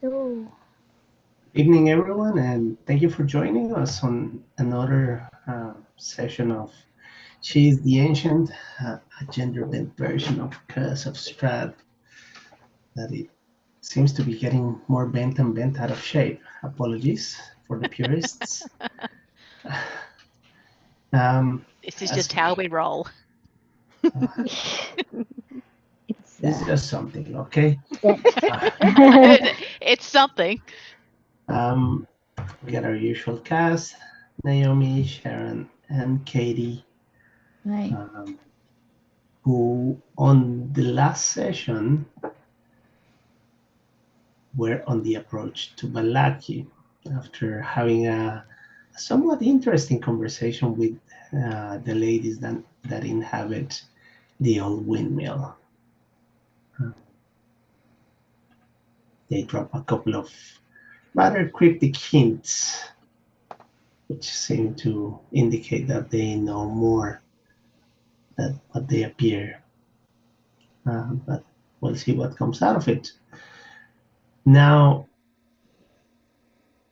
Oh, Evening, everyone, and thank you for joining us on another session of She's the Ancient, a gender bent version of Curse of Strahd that it seems to be getting more bent and bent out of shape. Apologies for the purists. Um, This is as just how we roll. it's It's just something, okay? bent. Uh, It's something. um, we got our usual cast: Naomi, Sharon, and Katie. Right. Um, who on the last session were on the approach to Balaki after having a somewhat interesting conversation with the ladies that inhabit the old windmill. Uh, they drop a couple of rather cryptic hints, which seem to indicate that they know more than what they appear. But we'll see what comes out of it. Now,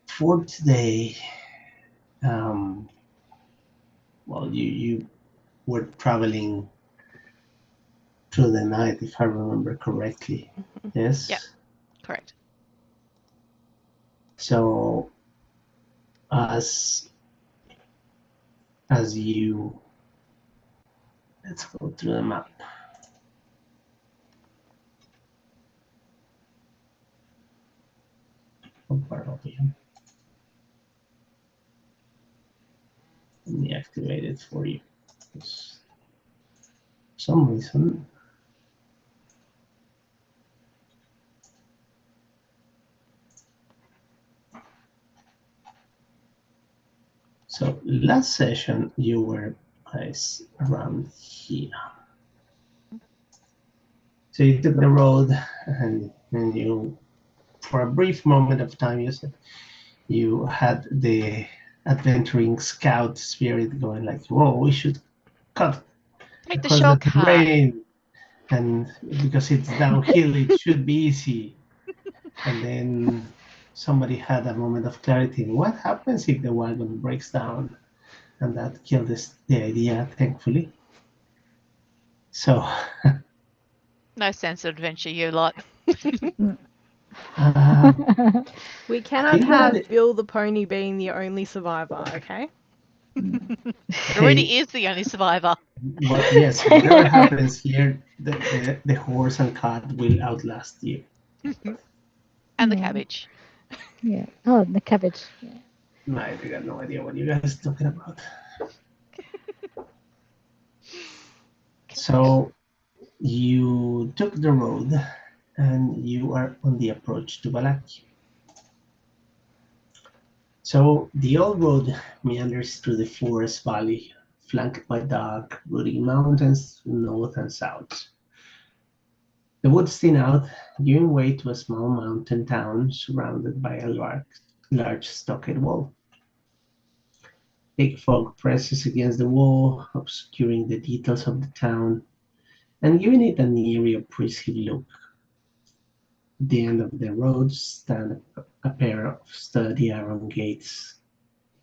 for today, um, well, you were traveling through the night, if I remember correctly. Yep, Yes. correct. So as you let's go through the map. Let me activate it for you. For some reason. So last session you were placed around here. So you took the road and you for a brief moment of time you said you had the adventuring scout spirit going like, whoa, we should cut Take the across the shortcut. terrain, and because it's downhill, it should be easy. And then somebody had a moment of clarity. What happens if the wagon breaks down? And that killed the idea, thankfully. So, No sense of adventure, you lot. uh, We I cannot think that have Bill the pony being the only survivor, okay? It hey, already is the only survivor. yes, whatever happens here, the horse and cart will outlast you. And the Yeah. cabbage. Yeah. Oh, the cabbage. Yeah. I got no idea what you guys are talking about. So you took the road and you are on the approach to Balak. So the old road meanders through the forest valley, flanked by dark, woody mountains north and south. The woods thin out, giving way to a small mountain town surrounded by a large stockade wall. Thick fog presses against the wall, obscuring the details of the town and giving it an eerie, oppressive look. At the end of the road stand a pair of sturdy iron gates,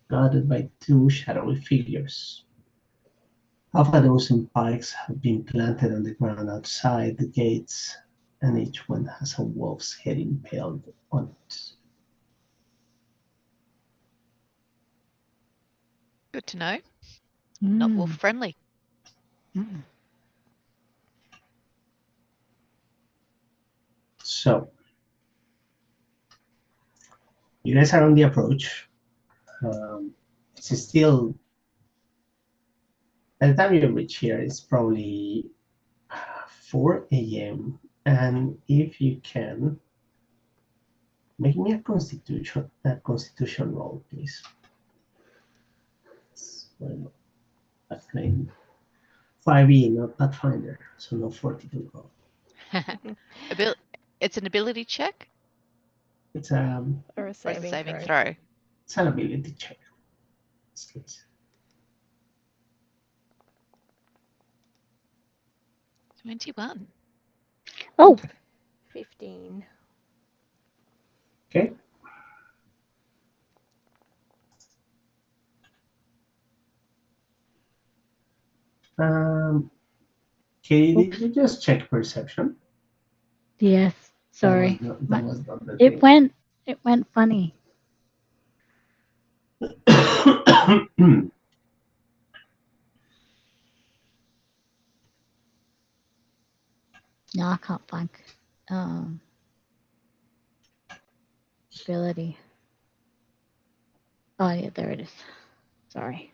guarded by two shadowy figures. Half a dozen pikes have been planted on the ground outside the gates, and each one has a wolf's head impaled on it. Good to know. Not wolf Mm. friendly. So, you guys are on the approach. It's still, by the time you reach here, it's probably 4 a.m. And if you can, make me a constitution roll, please. Well, I'm playing 5e, not Pathfinder, so no 42 roll. It's an ability check It's Or a or a saving saving throw. throw. it's an ability check. 21. Oh, Okay. 15. Okay. Katie, did you just check perception? Yes. Sorry. That was not the It went funny. thing. No, I can't find ability. Oh yeah, there it is. Sorry.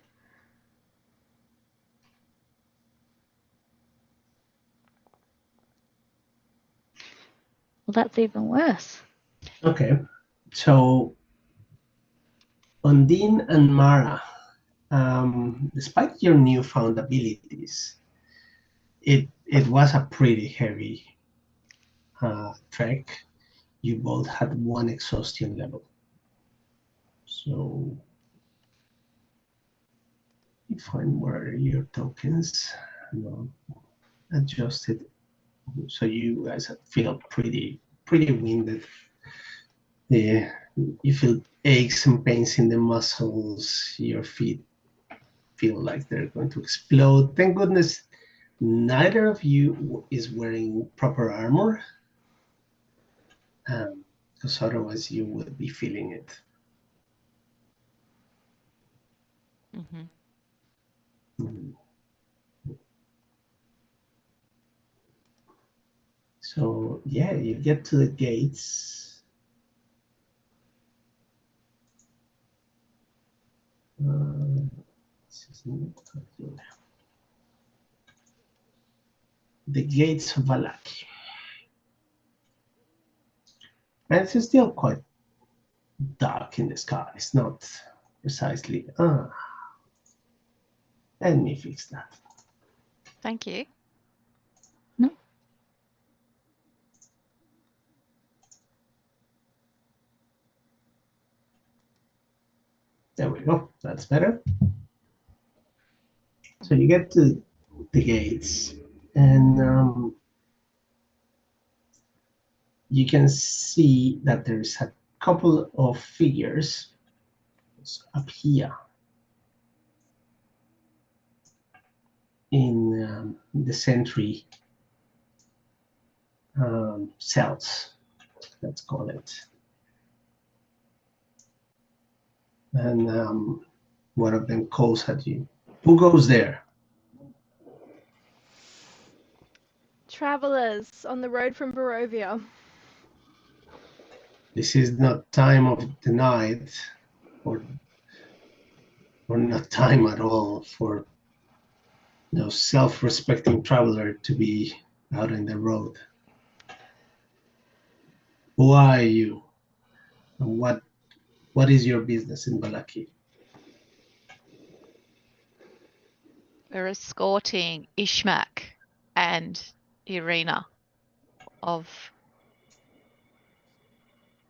Well, that's even worse. Okay, so Undine and Mara, despite your newfound abilities, it was a pretty heavy trek. You both had 1 exhaustion level. So you find where your tokens adjusted. So you guys feel pretty winded. Yeah, you feel aches and pains in the muscles. Your feet feel like they're going to explode. Thank goodness neither of you is wearing proper armor, because otherwise you would be feeling it. Mm-hmm. Mm. So yeah, you get to the gates. The gates of Vallaki. And it's still quite dark in the sky. It's not precisely. Let me fix that. Thank you. No. There we go. That's better. So you get to the gates, and you can see that there's a couple of figures up here in the sentry cells, let's call it. And one of them calls at you. Who goes there? Travelers on the road from Barovia. This is not time of the night, or not time at all for no self-respecting traveler to be out in the road. Who are you? And what is your business in Vallaki? We're escorting Ishmak and Irina of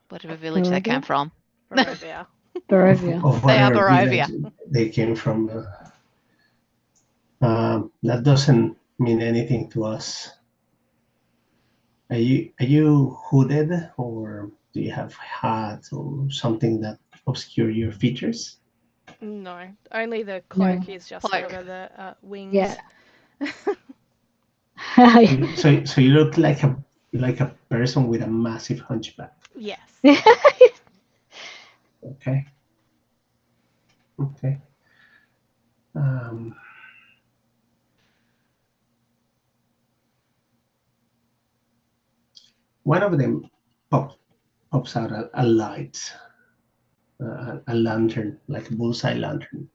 whatever village they came Barovia? from. Barovia. Barovia. Of They are whatever Barovia. village they came from. That doesn't mean anything to us. Are you hooded, or do you have hat or something that obscure your features? No, only the cloak No. is just Cloak. over the wings. Yeah. So you look like a person with a massive hunchback. Yes. Okay. Okay. One of them pops out a light, a lantern, like a bullseye lantern,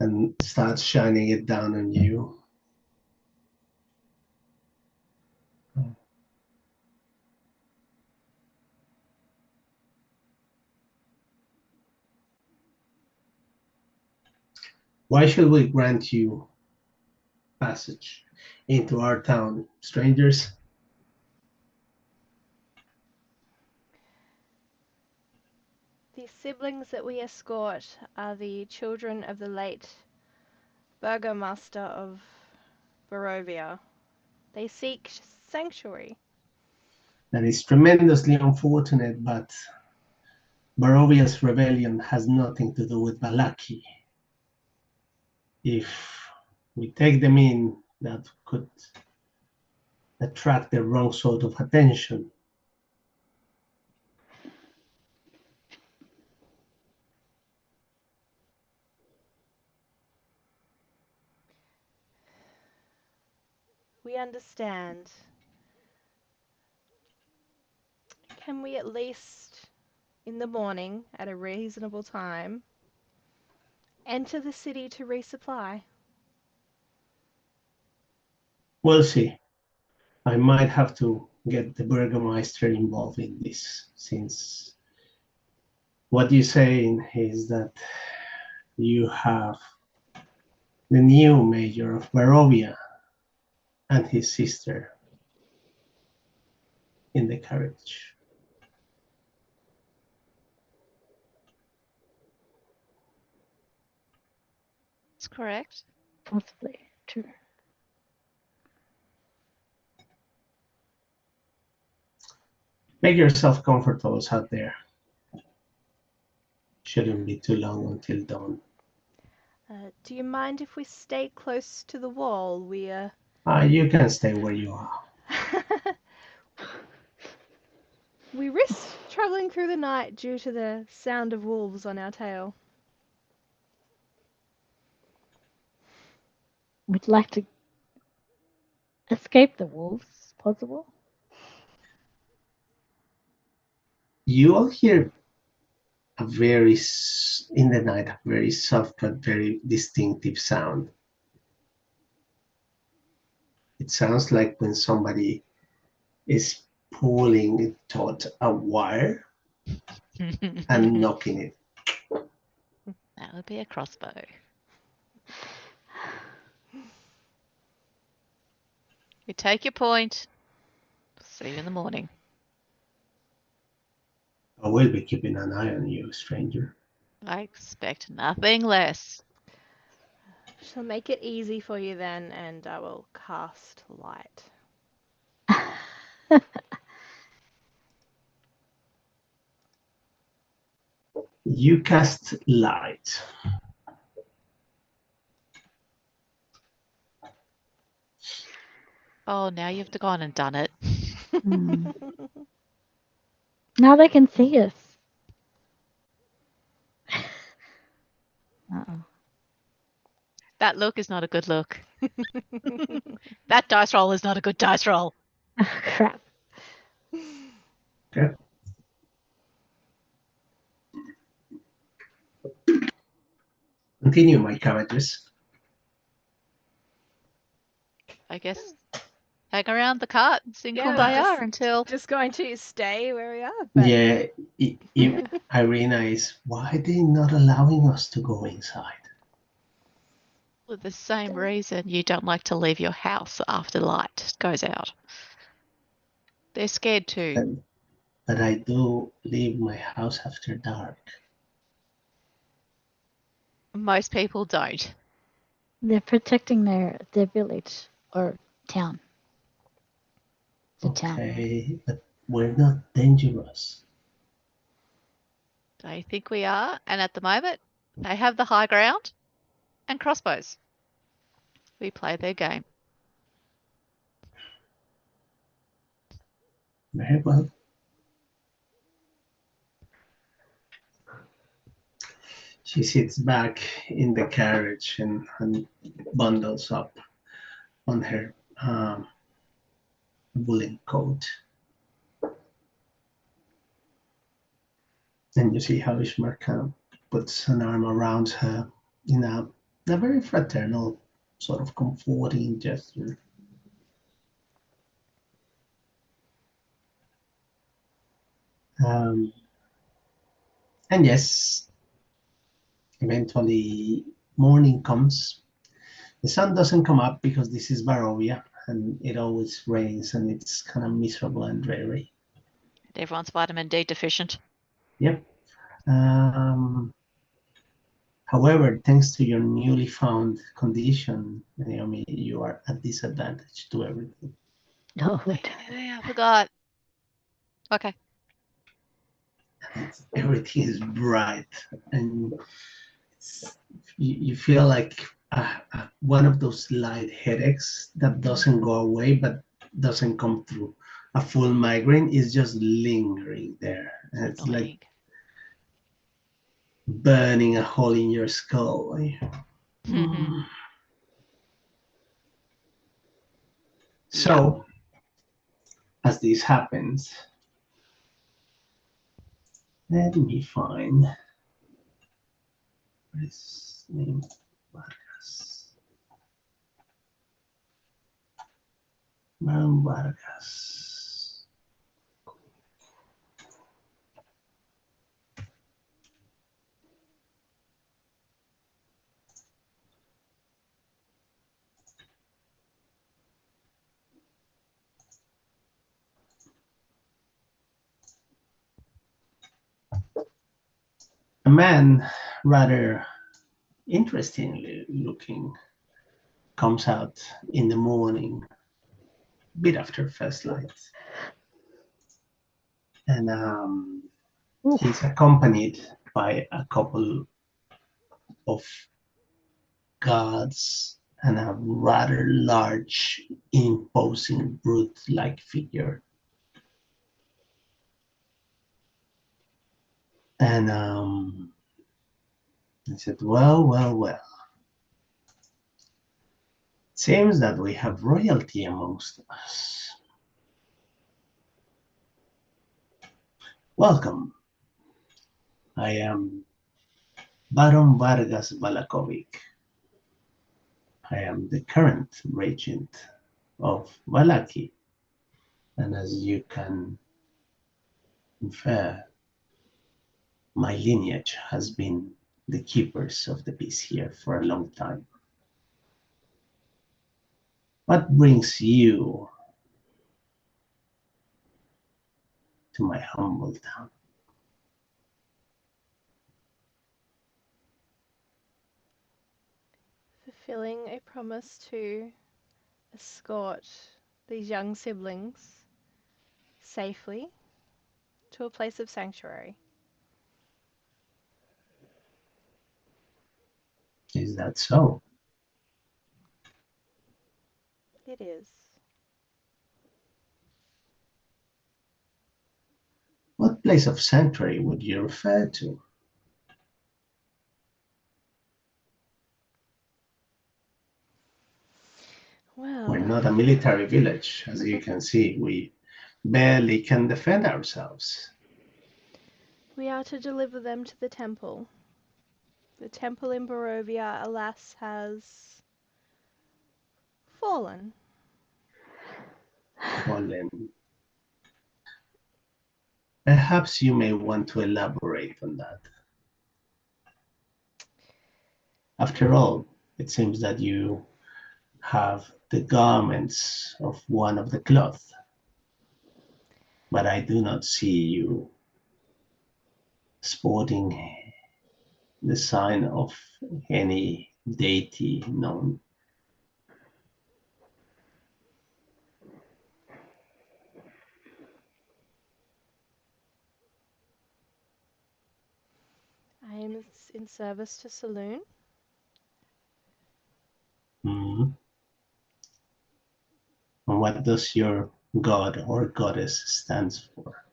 and starts shining it down on you. Why should we grant you passage into our town, strangers? The siblings that we escort are the children of the late burgomaster of Barovia. They seek sanctuary. That is tremendously unfortunate, but Barovia's rebellion has nothing to do with Valaki. If we take them in, that could attract the wrong sort of attention. We understand. Can we at least, in the morning, at a reasonable time, enter the city to resupply? We'll see. I might have to get the Burgermeister involved in this, since what you're saying is that you have the new mayor of Barovia and his sister in the carriage. That's correct. Possibly. True. Make yourself comfortable out there. Shouldn't be too long until dawn. Do you mind if we stay close to the wall? You can stay where you are. We risk traveling through the night due to the sound of wolves on our tail. We'd like to escape the wolves, possible. You all hear a very, in the night, a very soft but very distinctive sound. It sounds like when somebody is pulling taut a wire and knocking it. That would be a crossbow. You take your point. See you in the morning. I will be keeping an eye on you, stranger. I expect nothing less. Shall make it easy for you then, and I will cast light. You cast light. Oh, now you've gone and done it. Hmm. Now they can see us. Uh-oh. That look is not a good look. That dice roll is not a good dice roll. Oh, crap. Okay. Continue, my cabbages. I guess hang around the cart and sing Yeah, Kumbaya until Just going to stay where we are. But Yeah, Irina is, why are they not allowing us to go inside? for the same reason you don't like to leave your house after the light goes out. They're scared too. But I do leave my house after dark. Most people don't. They're protecting their village or town. The town. Okay, but we're not dangerous. They think we are, and at the moment, they have the high ground and crossbows. We play their game. Very well. She sits back in the carriage and bundles up on her woolen coat. And you see how Ishmael kind of puts an arm around her in a very fraternal, sort of comforting gesture. And yes, eventually morning comes. The sun doesn't come up because this is Barovia and it always rains and it's kind of miserable and dreary. Everyone's vitamin D deficient. Yep. However, thanks to your newly found condition, Naomi, you are at disadvantage to everything. Oh, wait. Yeah, I forgot. Okay. Everything is bright, and you feel like one of those light headaches that doesn't go away but doesn't come through. A full migraine is just lingering there, and it's like Annoying. burning a hole in your skull. Mm. So, as this happens, let me find his name. Vargas. Baron Vargas. A man, rather interestingly looking, comes out in the morning, a bit after first light, and he's accompanied by a couple of guards and a rather large, imposing, brute-like figure. And I said, well, well, well. Seems that we have royalty amongst us. Welcome. I am Baron Vargas Valakovic. I am the current regent of Valaki, and as you can infer, my lineage has been the keepers of the peace here for a long time. What brings you to my humble town? Fulfilling a promise to escort these young siblings safely to a place of sanctuary. Is that so? It is. What place of sanctuary would you refer to? We're Well, not a military village, as you can see. We barely can defend ourselves. we are to deliver them to the temple. The temple in Barovia, alas, has fallen. Fallen. Perhaps you may want to elaborate on that. After all, it seems that you have the garments of one of the cloth, but I do not see you sporting the sign of any deity known. I am in service to Saloon. Mhm. And what does your god or goddess stands for?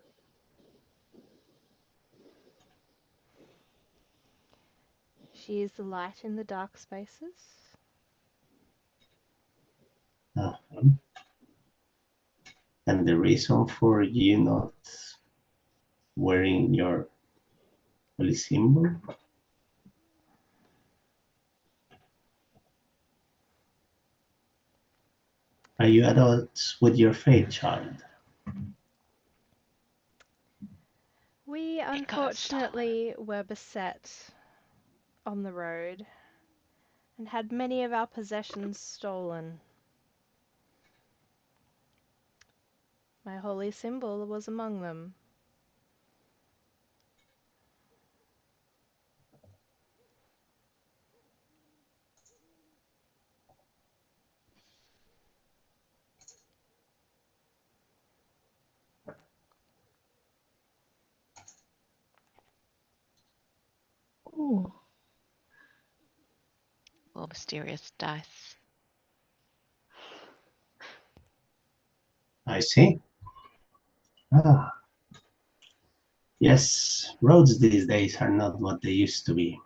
She is the light in the dark spaces. Uh-huh. And the reason for you not wearing your holy symbol? Are you at odds with your fate, child? We It got stolen. unfortunately were beset on the road and had many of our possessions stolen. My holy symbol was among them. Ooh. Or mysterious dice. I see. Ah. Yes, roads these days are not what they used to be.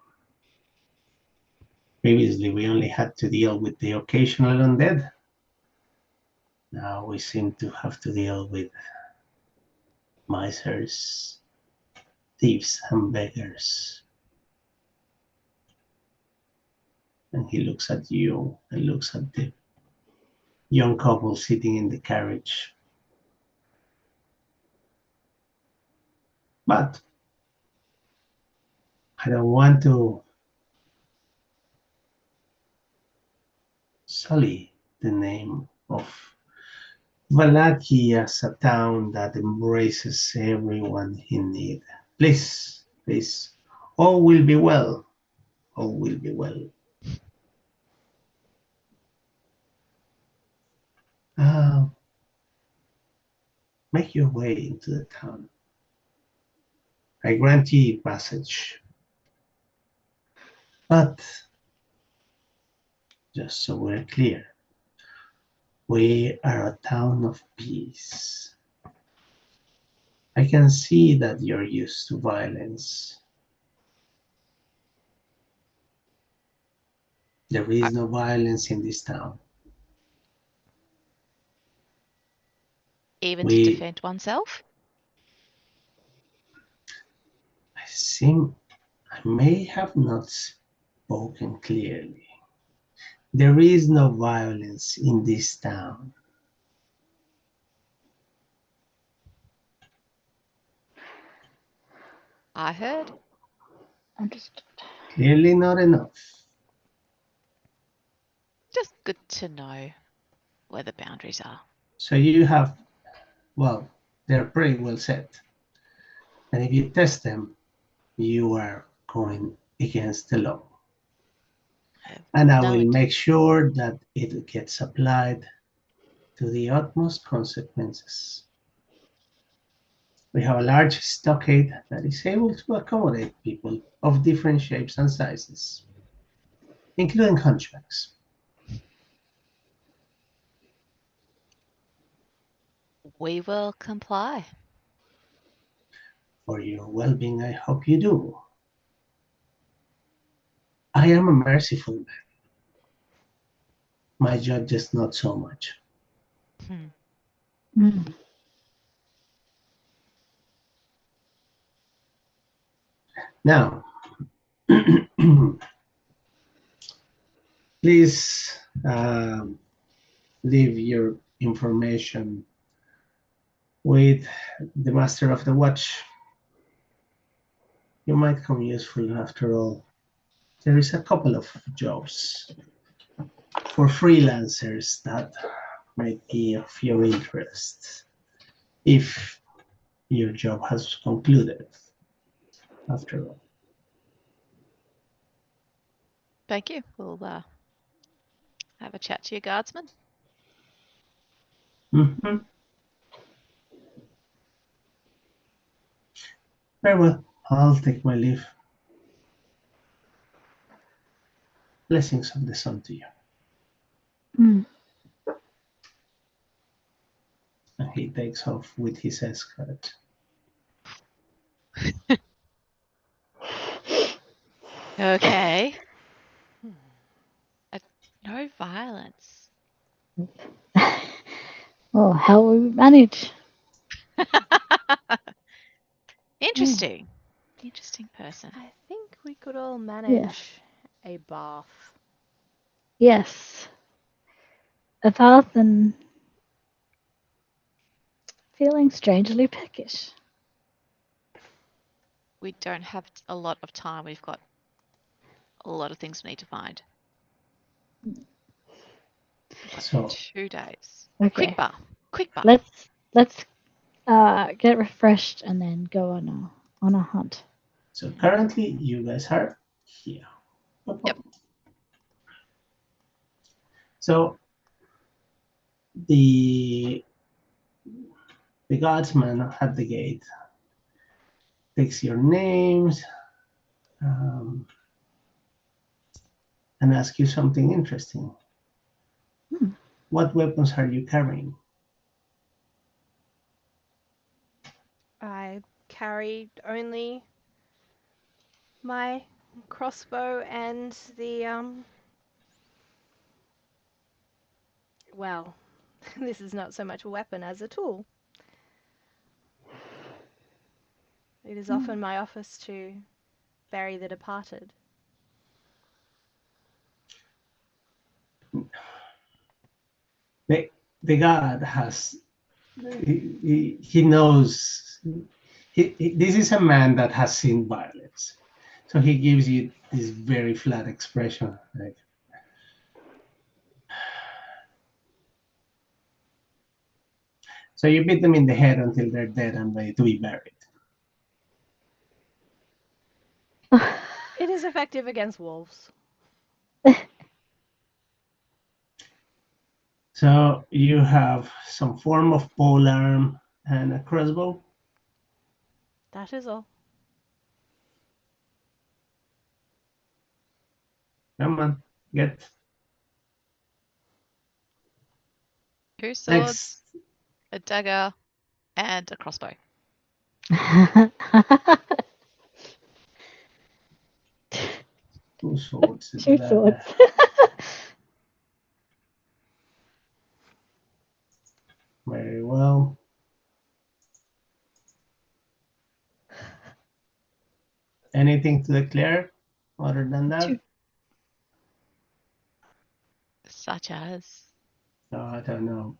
Previously, we only had to deal with the occasional undead. Now we seem to have to deal with misers, thieves, and beggars. And he looks at you and looks at the young couple sitting in the carriage. But I don't want to sully the name of Vallaki as a town that embraces everyone in need. Please, please, all will be well. All will be well. Uh, Make your way into the town. I grant ye passage. But, just so we're clear, we are a town of peace. I can see that you're used to violence. There is no violence in this town. Even to We, defend oneself? I may have not spoken clearly. There is no violence in this town. I heard. Understood. Clearly not enough. Just good to know where the boundaries are. So you have, well, they're pretty well set. And if you test them, you are going against the law. And I will make sure that it gets applied to the utmost consequences. We have a large stockade that is able to accommodate people of different shapes and sizes, including hunchbacks. We will comply. For your well-being, I hope you do. I am a merciful man. My judges not so much. Mm. Now, please leave your information with the master of the watch. You might come useful after all. There is a couple of jobs for freelancers that might be of your interest if your job has concluded after all. Thank you. We'll have a chat to your guardsman. Mm-hmm. Very well. I'll take my leave. Blessings of the sun to you. Mm. And he takes off with his escort. Okay. No violence. Oh, how will we manage? Interesting. Interesting person. I think we could all manage a bath. Yes. A bath and feeling strangely peckish. We don't have a lot of time. We've got a lot of things we need to find. So 2 days. Okay. Quick bar. Quick bar. Let's get refreshed and then go on a hunt. So currently you guys are here. Yep. So the guardsman at the gate takes your names and ask you something interesting. Hmm. What weapons are you carrying? I carry only my crossbow and the well, this is not so much a weapon as a tool. It is often my office to bury the departed. The god has, he knows, this is a man that has seen violence. So he gives you this very flat expression. Like, so you beat them in the head until they're dead and ready to be buried. It is effective against wolves. So you have some form of polearm and a crossbow. That is all. Come on, get 2 swords, next. a dagger, and a crossbow. 2 swords. a 2 dagger. swords. Very well. Anything to declare other than that? Two. Such as. No, I don't know.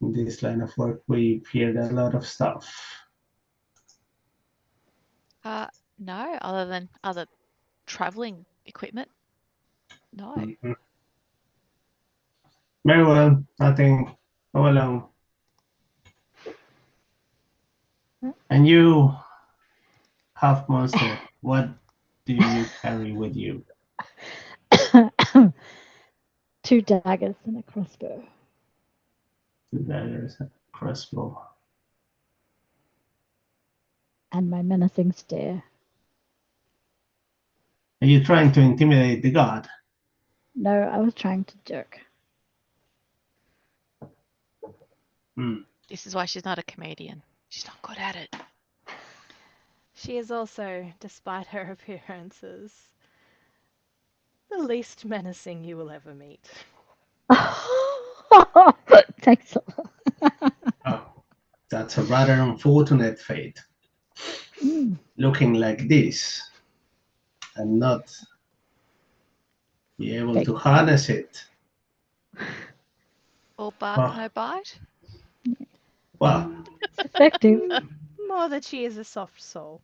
In this line of work, we hear a lot of stuff. No, other than other traveling equipment. No. Mhm. Very well. Nothing. Go along. And you, half monster, what do you carry with you? 2 daggers and a crossbow. 2 daggers and a crossbow. And my menacing stare. Are you trying to intimidate the god? No, I was trying to joke. Hmm. This is why she's not a comedian. She's not good at it. She is also, despite her appearances, the least menacing you will ever meet. Thanks a lot. Oh, that's a rather unfortunate fate. Looking like this and not be able Big. to harness it. All bark, no bite. Well, It's effective. More that she is a soft soul.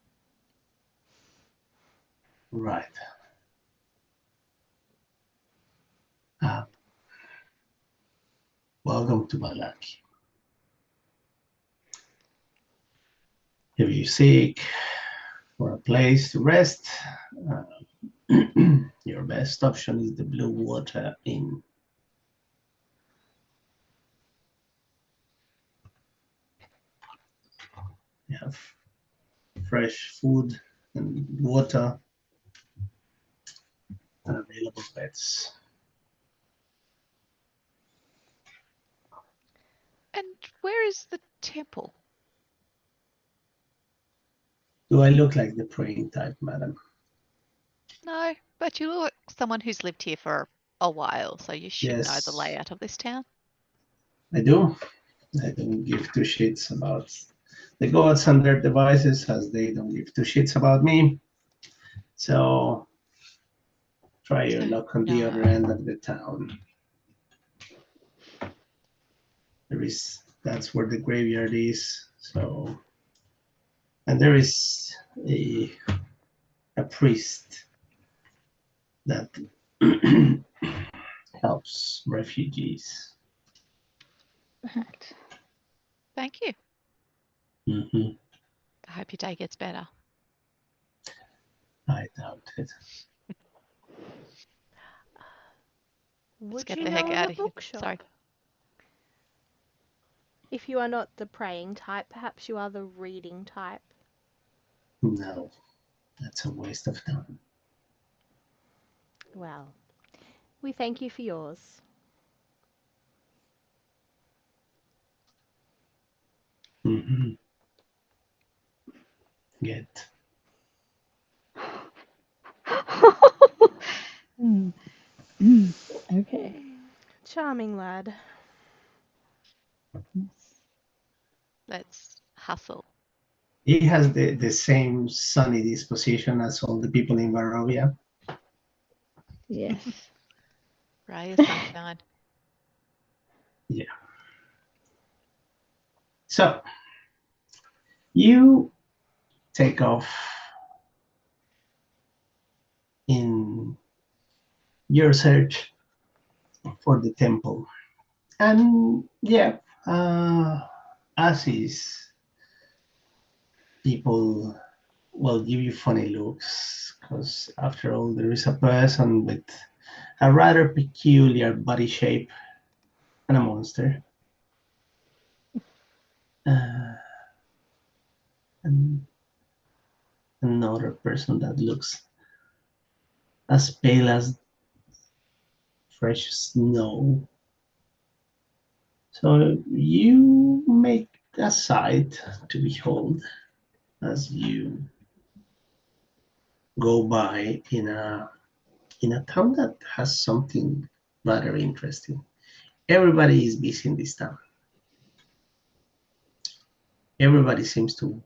right. Welcome to Balaki. If you seek for a place to rest, your best option is the Blue Water Inn. You have fresh food and water and available beds. And where is the temple? Do I look like the praying type, madam? No, but you look like someone who's lived here for a while, so you should know the Yes. layout of this town. I do. I don't give 2 shits about the gods and their devices, as they don't give 2 shits about me. So try your So, luck on the other no. end of the town. That's where the graveyard is. So, and there is a priest that helps refugees. Right. Thank you. Hmm. I hope your day gets better. I doubt it. Would get you the know heck of out a of here. bookshop? Sorry. If you are not the praying type, perhaps you are the reading type. No. That's a waste of time. Well, we thank you for yours. Mm-hmm. Get. Okay. Charming lad. Yes. Let's hustle. He has the same sunny disposition as all the people in Barovia. Yes. Ray of sunshine. So you take off in your search for the temple. And yeah, as is, people will give you funny looks because after all, there is a person with a rather peculiar body shape and a monster. And another person that looks as pale as fresh snow. So you make a sight to behold as you go by in a town that has something rather interesting. Everybody is busy in this town. Everybody seems to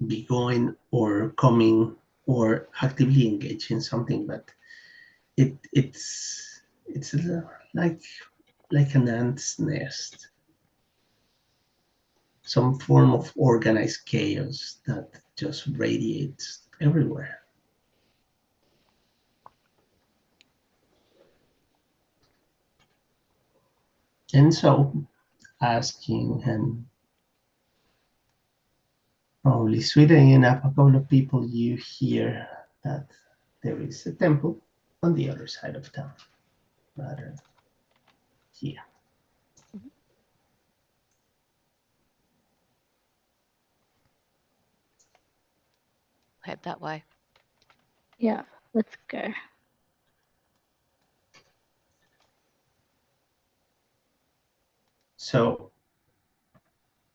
be going or coming or actively engaged in something, but it's like an ant's nest, some form of organized chaos that just radiates everywhere. And so, asking and probably sweetening enough a couple of people, you hear that there is a temple on the other side of town, rather here. Head that way. Yeah. Let's go. So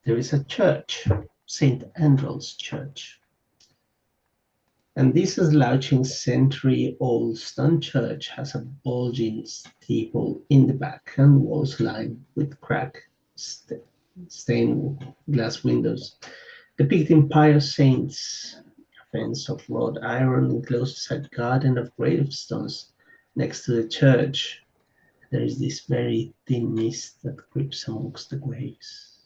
there is a church, St. Andrew's Church. And this slouching century-old stone church has a bulging steeple in the back and walls lined with cracked stained glass windows depicting pious saints. A fence of wrought iron encloses a garden of gravestones next to the church. There is this very thin mist that creeps amongst the graves.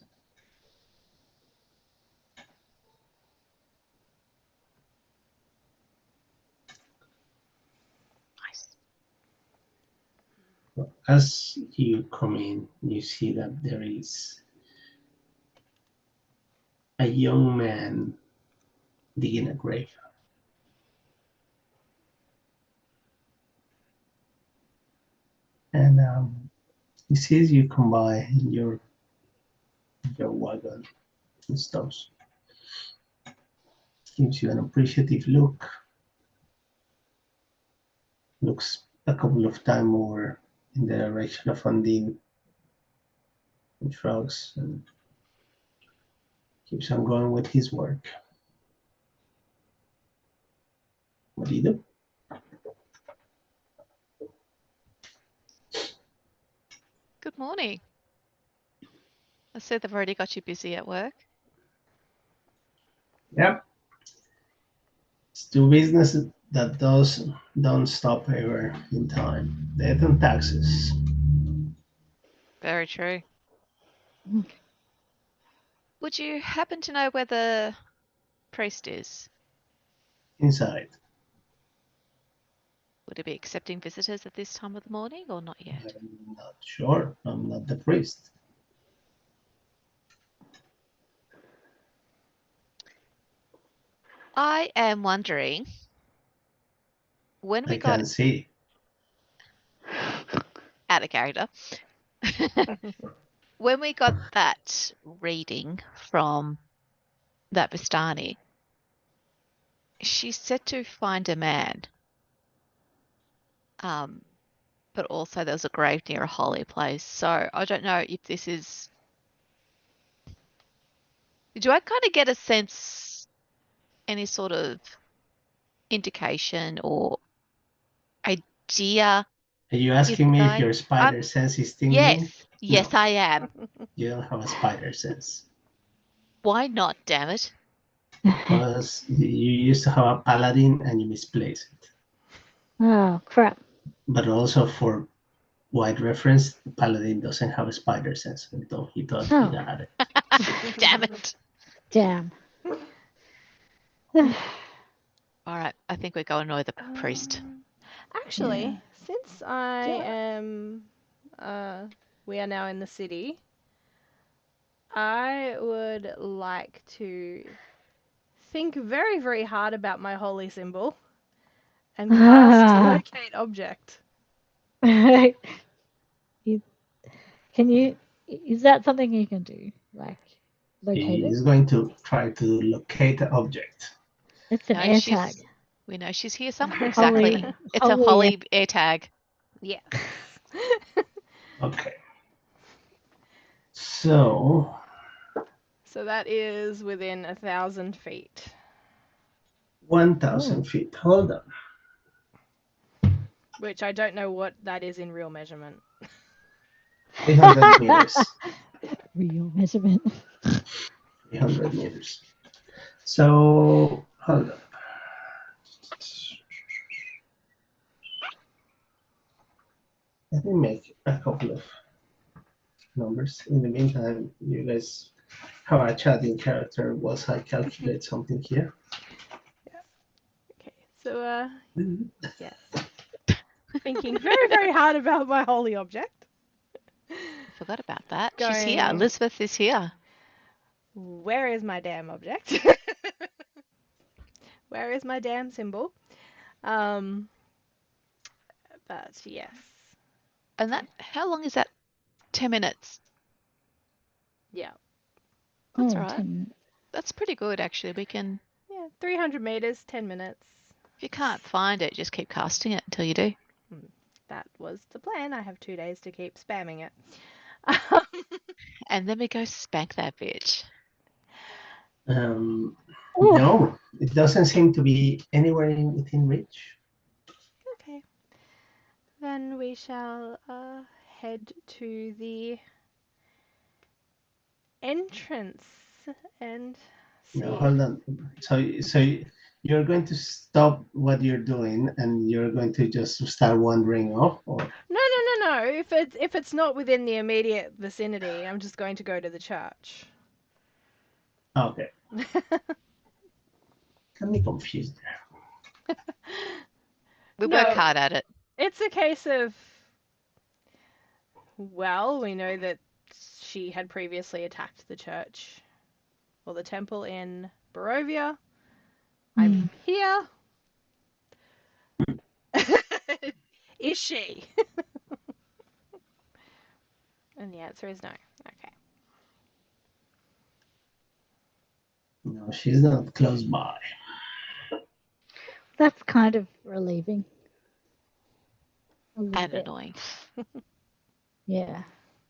Nice. As you come in, you see that there is a young man digging a grave. And he sees you come by in your wagon and stops. Gives you an appreciative look. Looks a couple of times over in the direction of Undine and shrugs and keeps on going with his work. What do you do? Good morning. I said they've already got you busy at work. Yep. It's two businesses that don't stop ever in time. Death and taxes. Very true. Mm. Would you happen to know where the priest is? Inside. Would he be accepting visitors at this time of the morning or not yet? I'm not sure. I'm not the priest. I am wondering when we I got can see. out of character, when we got that reading from that Vistani, She said to find a man. But also there's a grave near a holy place. So I don't know if this is. Do I kind of get a sense, any sort of indication or idea? Are you Is asking the me if guy? your spider sense is tingling? Yes, No. I am. You don't have a spider sense. Why not? Damn it! Because you used to have a paladin and you misplaced it. Oh, crap. But also for wide reference, the paladin doesn't have a spider sense, though he thought he Oh. had it. Damn it! Damn. All right, I think we go annoy the priest. Actually, Yeah. since I Yeah. am, we are now in the city, I would like to think very, very hard about my holy symbol and cast locate object. Can you? Is that something you can do? Like, locate He it? is going to try to locate the object. It's an No, air tag. we know she's here somewhere. Holy- Exactly. It's a holy holy air tag. Yes. Okay. So, So that is within 1,000 feet. 1,000 feet. Hold on. Which I don't know what that is in real measurement. 300 meters. Real measurement. 300 meters. So, hold on. Let me make a couple of numbers. In the meantime, you guys have a chatting character whilst I calculate something here. Okay, so yes. Thinking very, very hard about my holy object. Forgot about that. She's here. Going- Elizabeth is here. Where is my damn object? Where is my damn symbol? But yes. And that, how long is that? 10 minutes. Yeah. That's Oh, all right. 10. That's pretty good, actually. We can, Yeah, 300 meters, 10 minutes. if you can't find it, just keep casting it until you do. That was the plan. I have 2 days to keep spamming it. And then we go spank that bitch. Oof. No, it doesn't seem to be anywhere within reach. Okay. Then we shall head to the entrance and see. No, hold on. So you're going to stop what you're doing and you're going to just start wandering off, or No. If it's not within the immediate vicinity, I'm just going to go to the church. okay. Can be confused there. We No. work hard at it. It's a case of, well, we know that she had previously attacked the church or the temple in Barovia. I'm here. Is she? And the answer is no. Okay. No, she's not close by. That's kind of relieving. A little And bit. annoying. Yeah.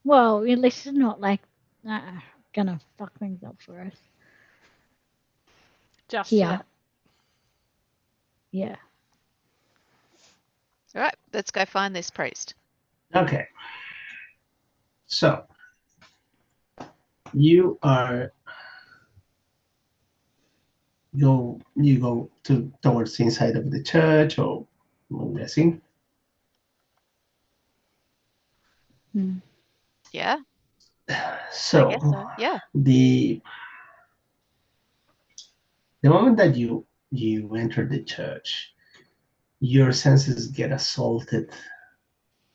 Well, at least it's not like gonna fuck things up for us. Just Here. yet. Yeah. All right, let's go find this priest. Okay. So you go towards the inside of the church, or I'm guessing. Yeah, So, I guess so. Yeah. the moment that you enter the church, your senses get assaulted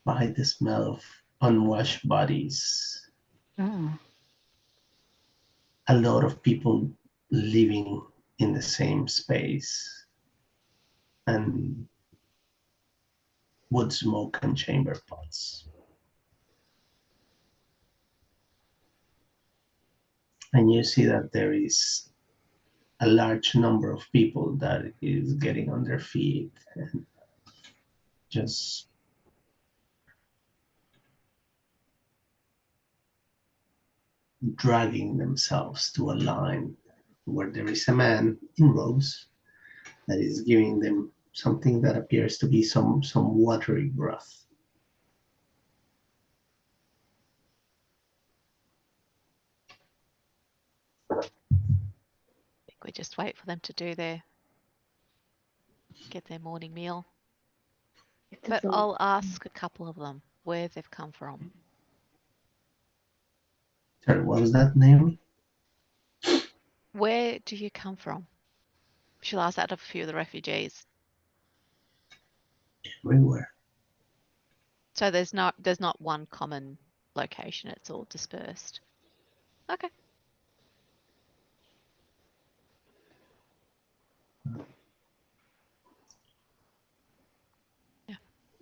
by the smell of unwashed bodies. Oh. A lot of people living in the same space, and wood smoke and chamber pots. And you see that there is a large number of people that is getting on their feet and just dragging themselves to a line where there is a man in robes that is giving them something that appears to be some watery broth. I think we just wait for them to get their morning meal. But I'll ask a couple of them where they've come from. Sorry, what was that, Naomi? Where do you come from? She'll ask that of a few of the refugees. Everywhere. So there's not one common location. It's all dispersed. Okay.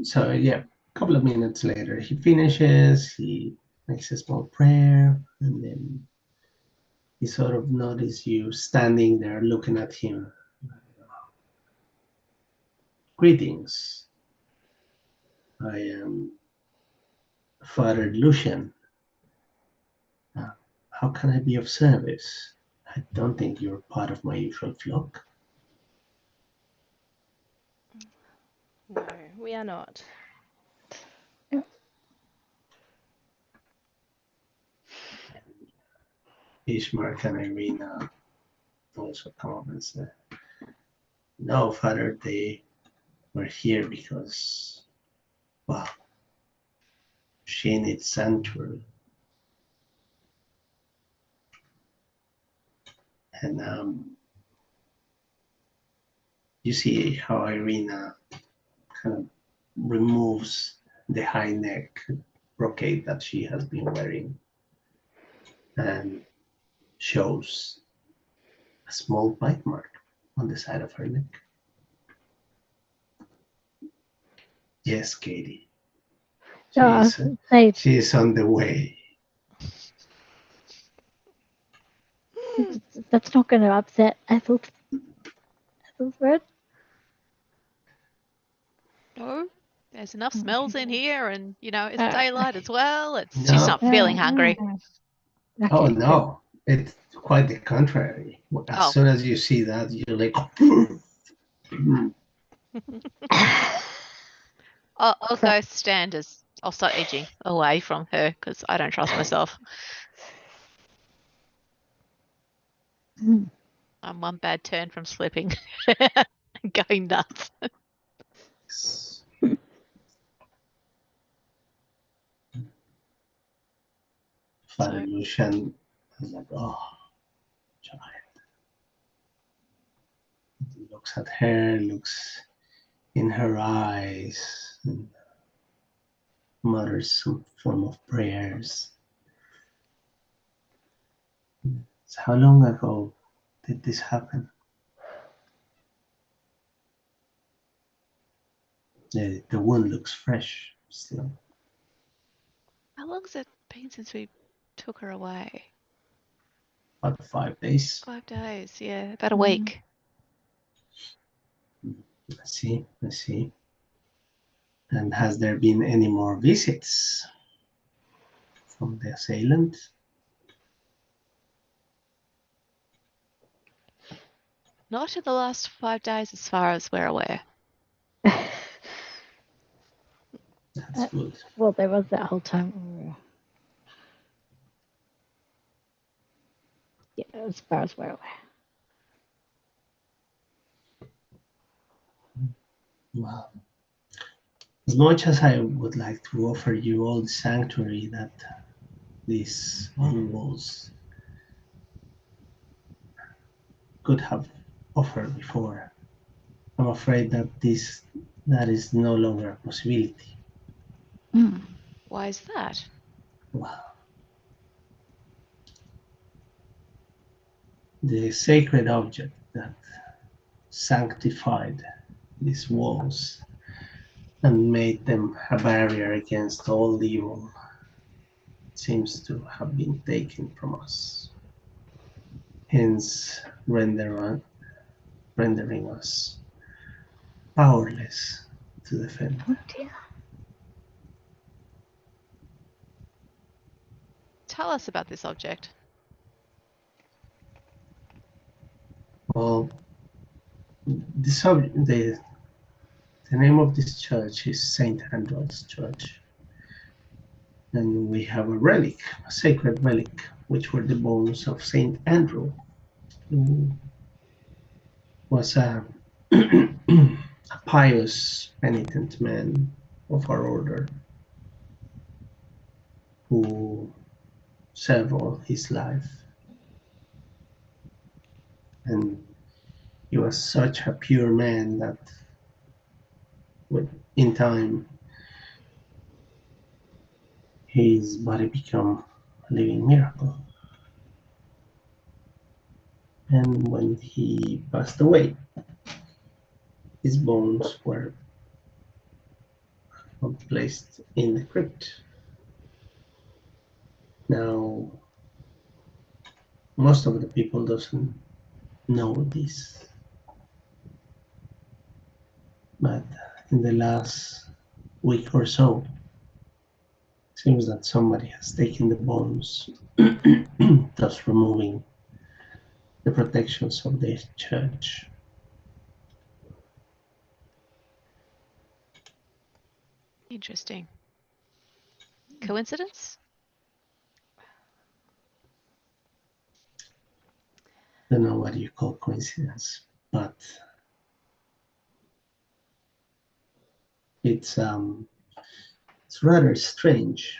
So yeah, a couple of minutes later, he finishes. He makes a small prayer, and then he sort of notices you standing there looking at him. Greetings. I am Father Lucian. How can I be of service? I don't think you're part of my usual flock. No, we are not. Ishmark and Irina also come up and say, no, Father, they were here because, well, she needs sanctuary. And you see how Irina kind of removes the high neck brocade that she has been wearing and shows a small bite mark on the side of her neck. Yes, Katie. She is on the way. That's not going to upset Ethelfred. No, there's enough smells in here, and it's Ah. daylight as well. She's No. not feeling hungry. Okay, Oh no, it's quite the contrary. As soon as you see that, you're like, I'll go stand as I'll start edging away from her because I don't trust myself. I'm one bad turn from slipping and going nuts. Father Lucian is like, oh, child. He looks at her, looks in her eyes, and mutters some form of prayers. So how long ago did this happen? The wound looks fresh still. How long has it been since we took her away? About 5 days. 5 days, yeah, about a week. I see. And has there been any more visits from the assailant? Not in the last 5 days, as far as we're aware. That's good. Well, there was that whole time. Yeah, as far as we're aware. Well, as much as I would like to offer you all the sanctuary that these old walls could have offered before, I'm afraid that that is no longer a possibility. Why is that? Well, the sacred object that sanctified these walls and made them a barrier against all evil seems to have been taken from us. hence rendering us powerless to defend. Oh dear. Tell us about this object. Well, the name of this church is Saint Andrew's Church, and we have a relic, a sacred relic, which were the bones of Saint Andrew, who was a a pious, penitent man of our order who served all his life. And he was such a pure man that in time his body became a living miracle. And when he passed away, his bones were placed in the crypt. Now, most of the people doesn't know this, but in the last week or so, it seems that somebody has taken the bones, thus removing the protections of the church. Interesting. Coincidence? I don't know what you call coincidence, but it's rather strange,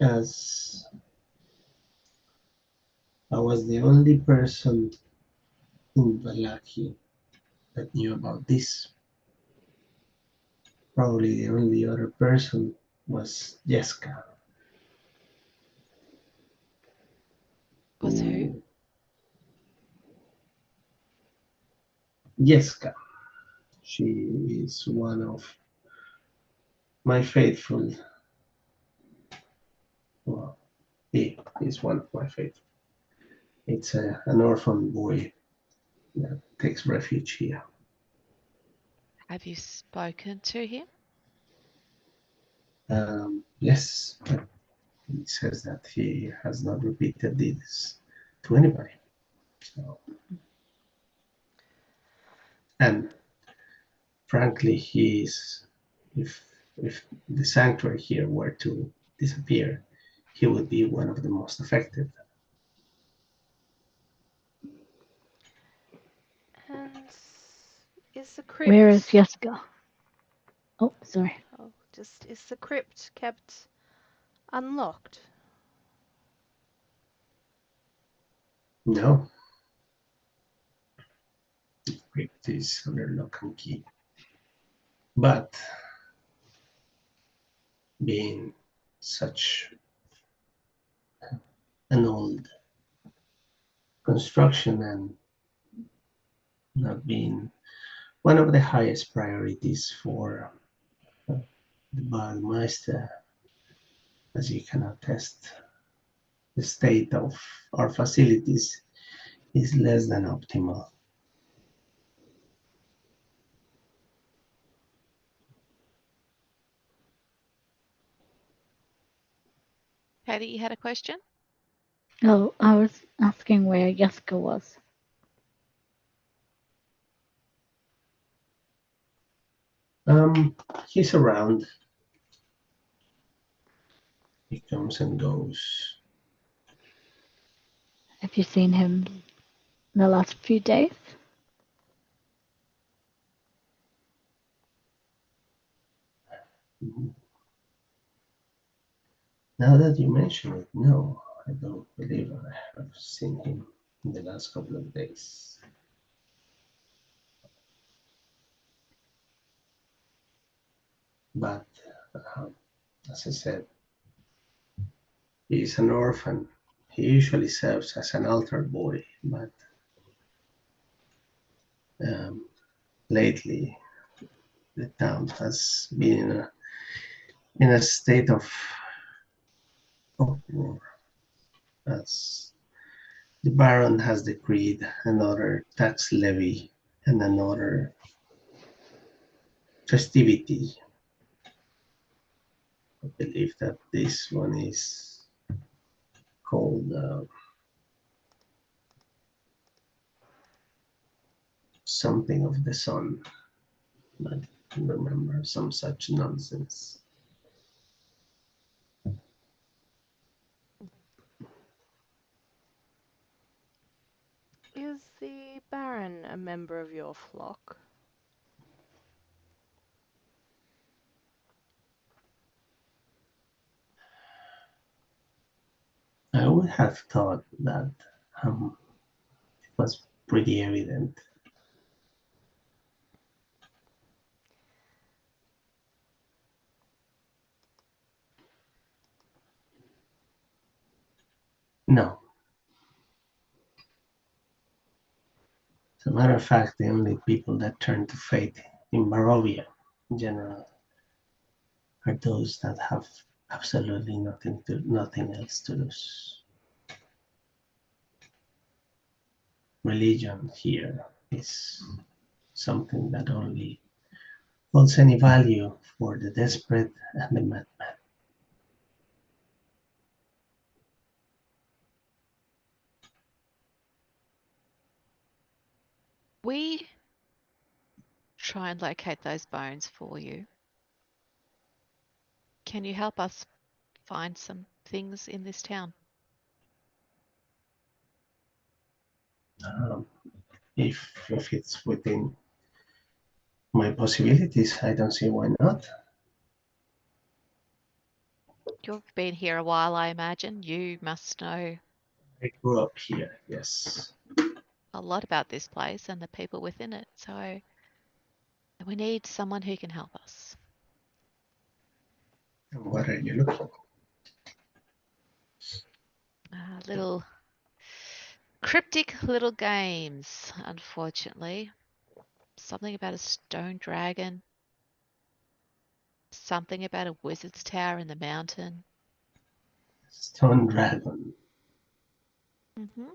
as I was the only person in Vallaki that knew about this. Probably the only other person was Jessica. Was who? Jessica. She is one of my faithful. Well, he is one of my faithful. It's an orphan boy that takes refuge here. Have you spoken to him? Yes, but he says that he has not repeated this to anybody. So, and frankly, if the sanctuary here were to disappear, he would be one of the most affected. And is the crypt... Where is Jessica? Oh, sorry. Oh, just is the crypt kept unlocked? No. The crypt is under lock and key. But being such an old construction and not being one of the highest priorities for the Burgmeister, as you can attest, the state of our facilities is less than optimal. Patty, you had a question? Oh, I was asking where Jessica was. He's around. He comes and goes. Have you seen him in the last few days? Now that you mention it, no, I don't believe I have seen him in the last couple of days. But as I said, he is an orphan. He usually serves as an altar boy, but lately the town has been in a state of uproar. as the Baron has decreed another tax levy and another festivity. I believe that this one is called something of the sun. I don't remember, some such nonsense. Is the Baron a member of your flock? I would have thought that it was pretty evident. No. As a matter of fact, the only people that turn to faith in Barovia in general are those that have absolutely nothing else to lose. Religion here is something that only holds any value for the desperate and the madman. We try and locate those bones for you. Can you help us find some things in this town? If it's within my possibilities, I don't see why not. You've been here a while, I imagine. You must know I grew up here, yes. a lot about this place and the people within it. So we need someone who can help us. And what are you looking? Little cryptic little games, unfortunately. Something about a stone dragon. Something about a wizard's tower in the mountain. Stone dragon. Mm-hmm.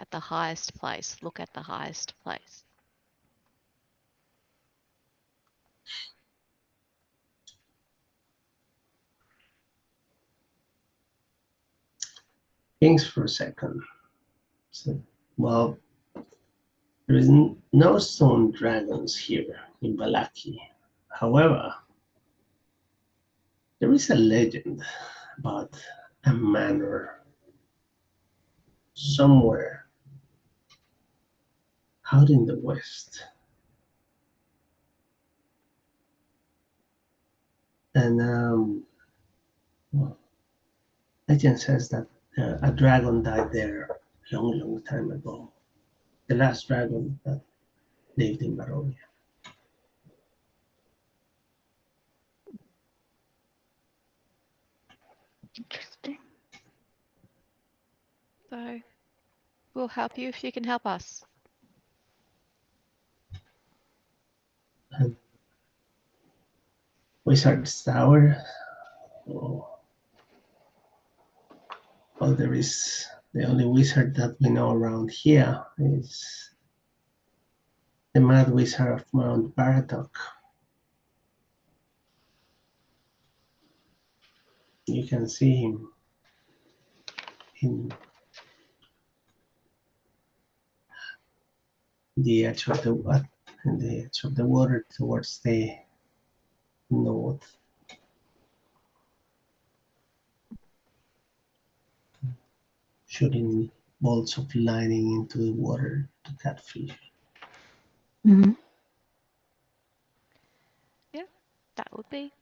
At the highest place. Look at the highest place. Thanks for a second. So, well, there is no stone dragons here in Vallaki. However, there is a legend about a manor somewhere out in the west. And well, legend says that a dragon died there long time ago. The last dragon that lived in Barovia. Interesting. So we'll help you if you can help us. Wizard's Tower. Oh. Well, there is the only wizard that we know around here is the Mad Wizard of Mount Baratok. You can see him in the edge of the water towards the north. Shooting bolts of lightning into the water to catfish. Mm-hmm. That would be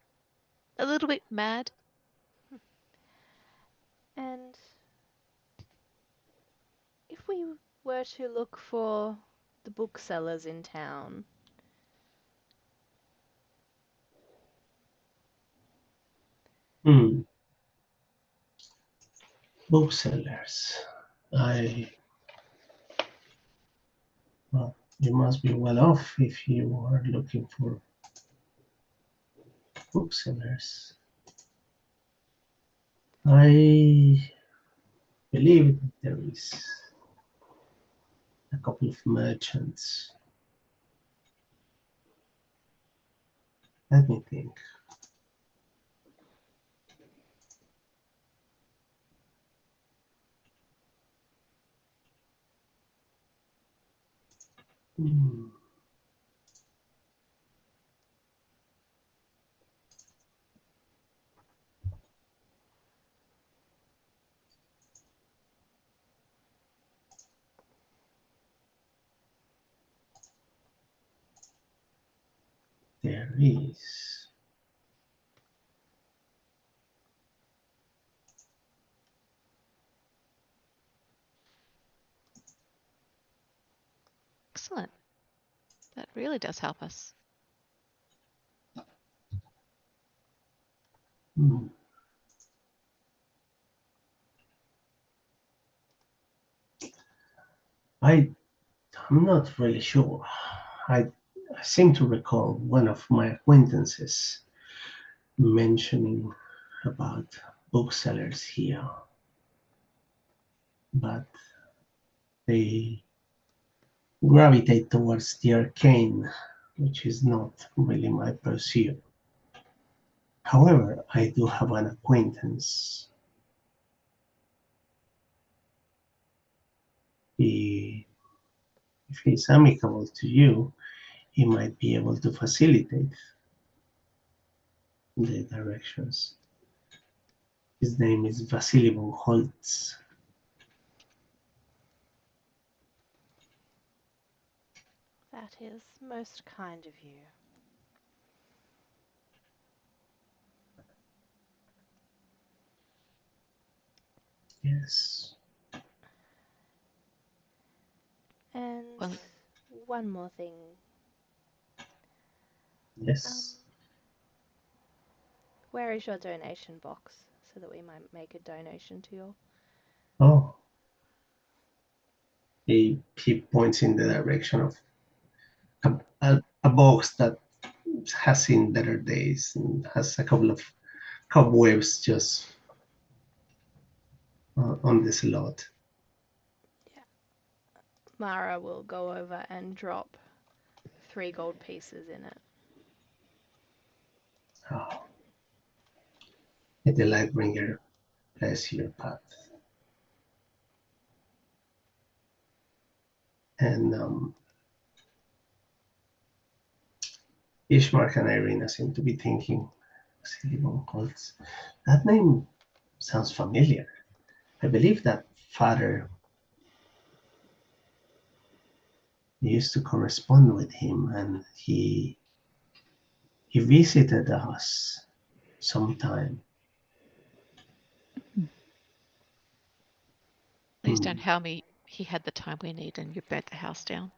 a little bit mad. And if we were to look for the booksellers in town, Booksellers. Well, you must be well off if you are looking for booksellers. I believe there is a couple of merchants. Let me think. Hmm. There is. Excellent. That really does help us. Hmm. I'm not really sure. I seem to recall one of my acquaintances mentioning about booksellers here, but they gravitate towards the arcane, which is not really my pursuit. However, I do have an acquaintance. He, if he's amicable to you, he might be able to facilitate the directions. His name is Vasily von Holtz. That is most kind of you. Yes. And Well, one more thing. Yes. Where is your donation box so that we might make a donation to your... Oh. He points in the direction of a box that has seen better days and has a couple of cobwebs just on the slot. Mara will go over and drop 3 gold pieces in it. Oh. May the Lightbringer bless your path. And Ishmark and Irina seem to be thinking, Silibon Colts. That name sounds familiar. I believe that father used to correspond with him, and he visited us sometime. please don't tell me he had the time we need and you burnt the house down.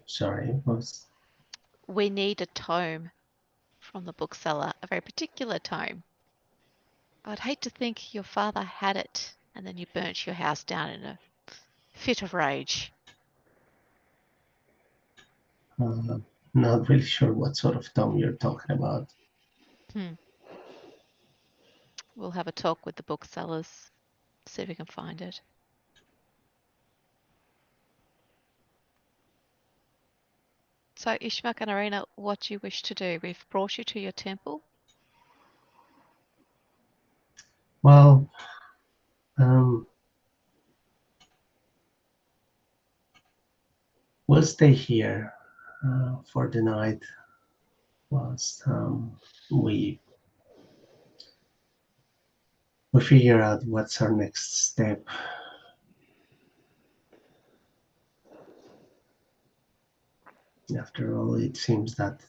Sorry, was We need a tome from the bookseller, a very particular tome. I'd hate to think your father had it and then you burnt your house down in a fit of rage. not really sure what sort of tome you're talking about. We'll have a talk with the booksellers, see if we can find it. So, Ishmak and Irina, what do you wish to do? We've brought you to your temple. Well, we'll stay here for the night whilst we figure out what's our next step. After all, it seems that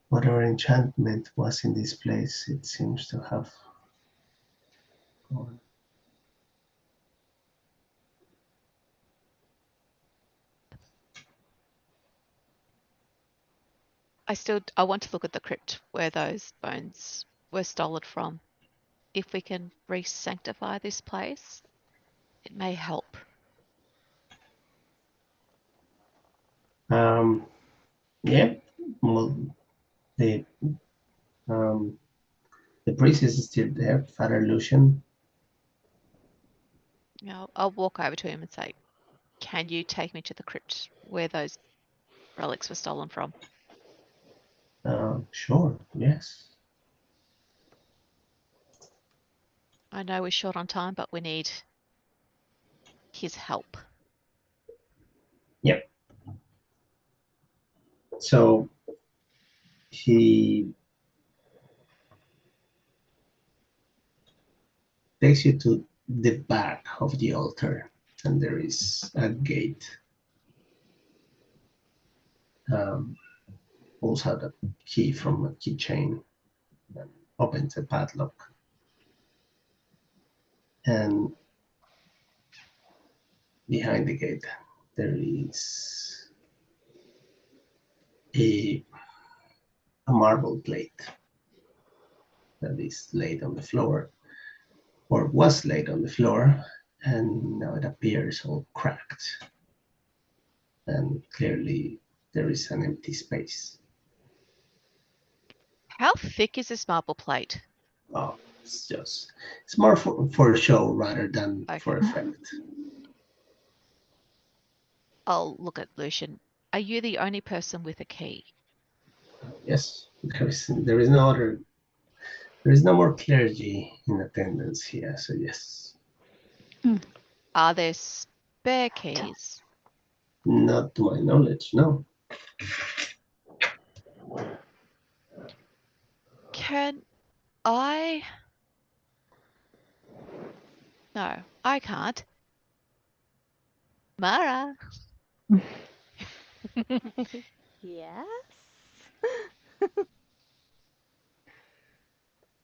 whatever enchantment was in this place, it seems to have gone. I want to look at the crypt where those bones were stolen from. If we can re-sanctify this place, it may help. Yeah, well, the The priest is still there, Father Lucian. I'll walk over to him and say, "Can you take me to the crypt where those relics were stolen from?" Sure, yes. I know we're short on time, but we need his help. Yep. So he takes you to the back of the altar, and there is a gate. Pulls out a key from a keychain and opens the padlock. And behind the gate, there is a marble plate that is laid on the floor, or was laid on the floor, and now it appears all cracked. And clearly there is an empty space. How thick is this marble plate? Oh, it's more for show rather than for Okay. effect. I'll look at Lucian. Are you the only person with a key? Yes, there is no other. There is no more clergy in attendance here, so yes. Are there spare keys? Not to my knowledge, no. Can I? No, I can't. Mara. Yes?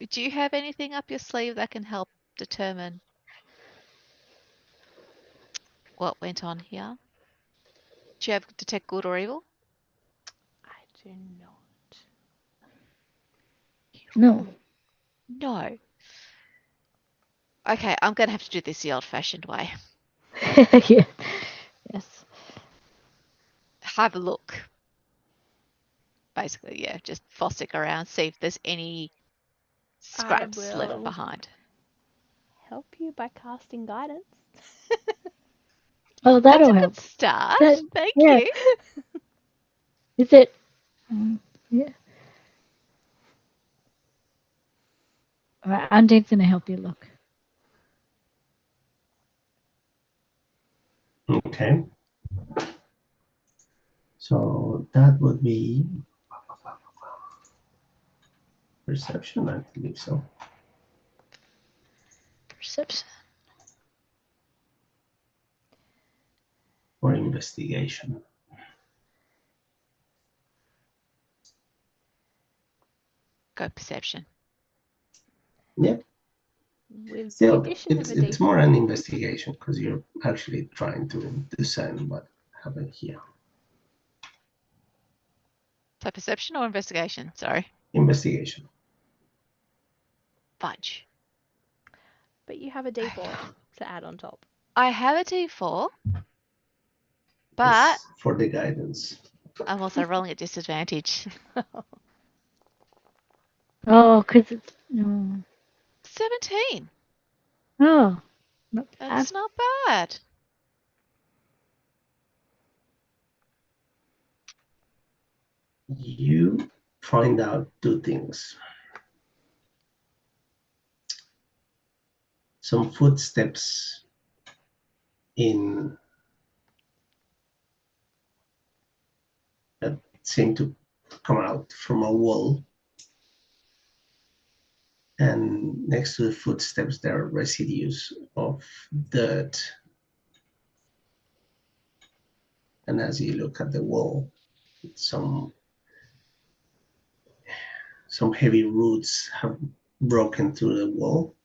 Do you have anything up your sleeve that can help determine what went on here? Do you have detect good or evil? I do not. No. No. Okay, I'm going to have to do this the old-fashioned way. Yeah. Yes. Have a look. Basically, yeah, just fossick around, see if there's any scraps left will- behind. Help you by casting guidance. Oh, That's that'll a help. good start. That- Thank yeah. you. Is it? Yeah. All right, Undane's gonna help you look. Okay. So that would be perception, I believe so. Perception. Or investigation. Go perception. Yep. With the Still, addition of a it's more an investigation because you're actually trying to discern what happened here. So perception or investigation? Sorry. Investigation. Fudge. But you have a D4 to add on top. I have a D4, but Yes, for the guidance. I'm also rolling at disadvantage. Oh, because it's no. 17. Oh, not bad. That's not bad. You find out two things. Some footsteps in that seem to come out from a wall. And next to the footsteps, there are residues of dirt. And as you look at the wall, some heavy roots have broken through the wall.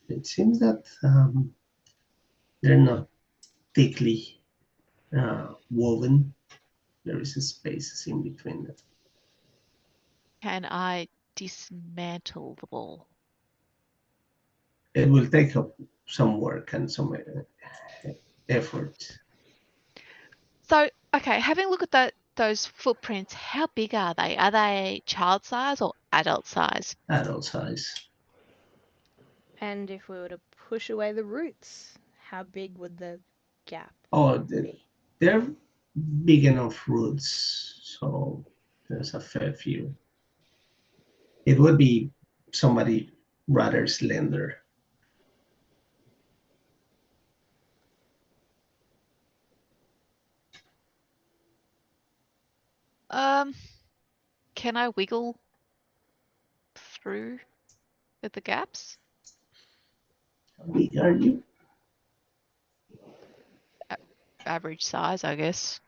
It seems that they're not thickly woven. There is a space in between them. Can I dismantle the wall? It will take up some work and some effort. So, okay, having a look at those footprints, how big are they? Are they child size or adult size? Adult size. And if we were to push away the roots, how big would the gap Oh, be? they're big enough roots, so there's a fair few. It would be somebody rather slender. Can I wiggle through with the gaps? How big are you? Average size, I guess.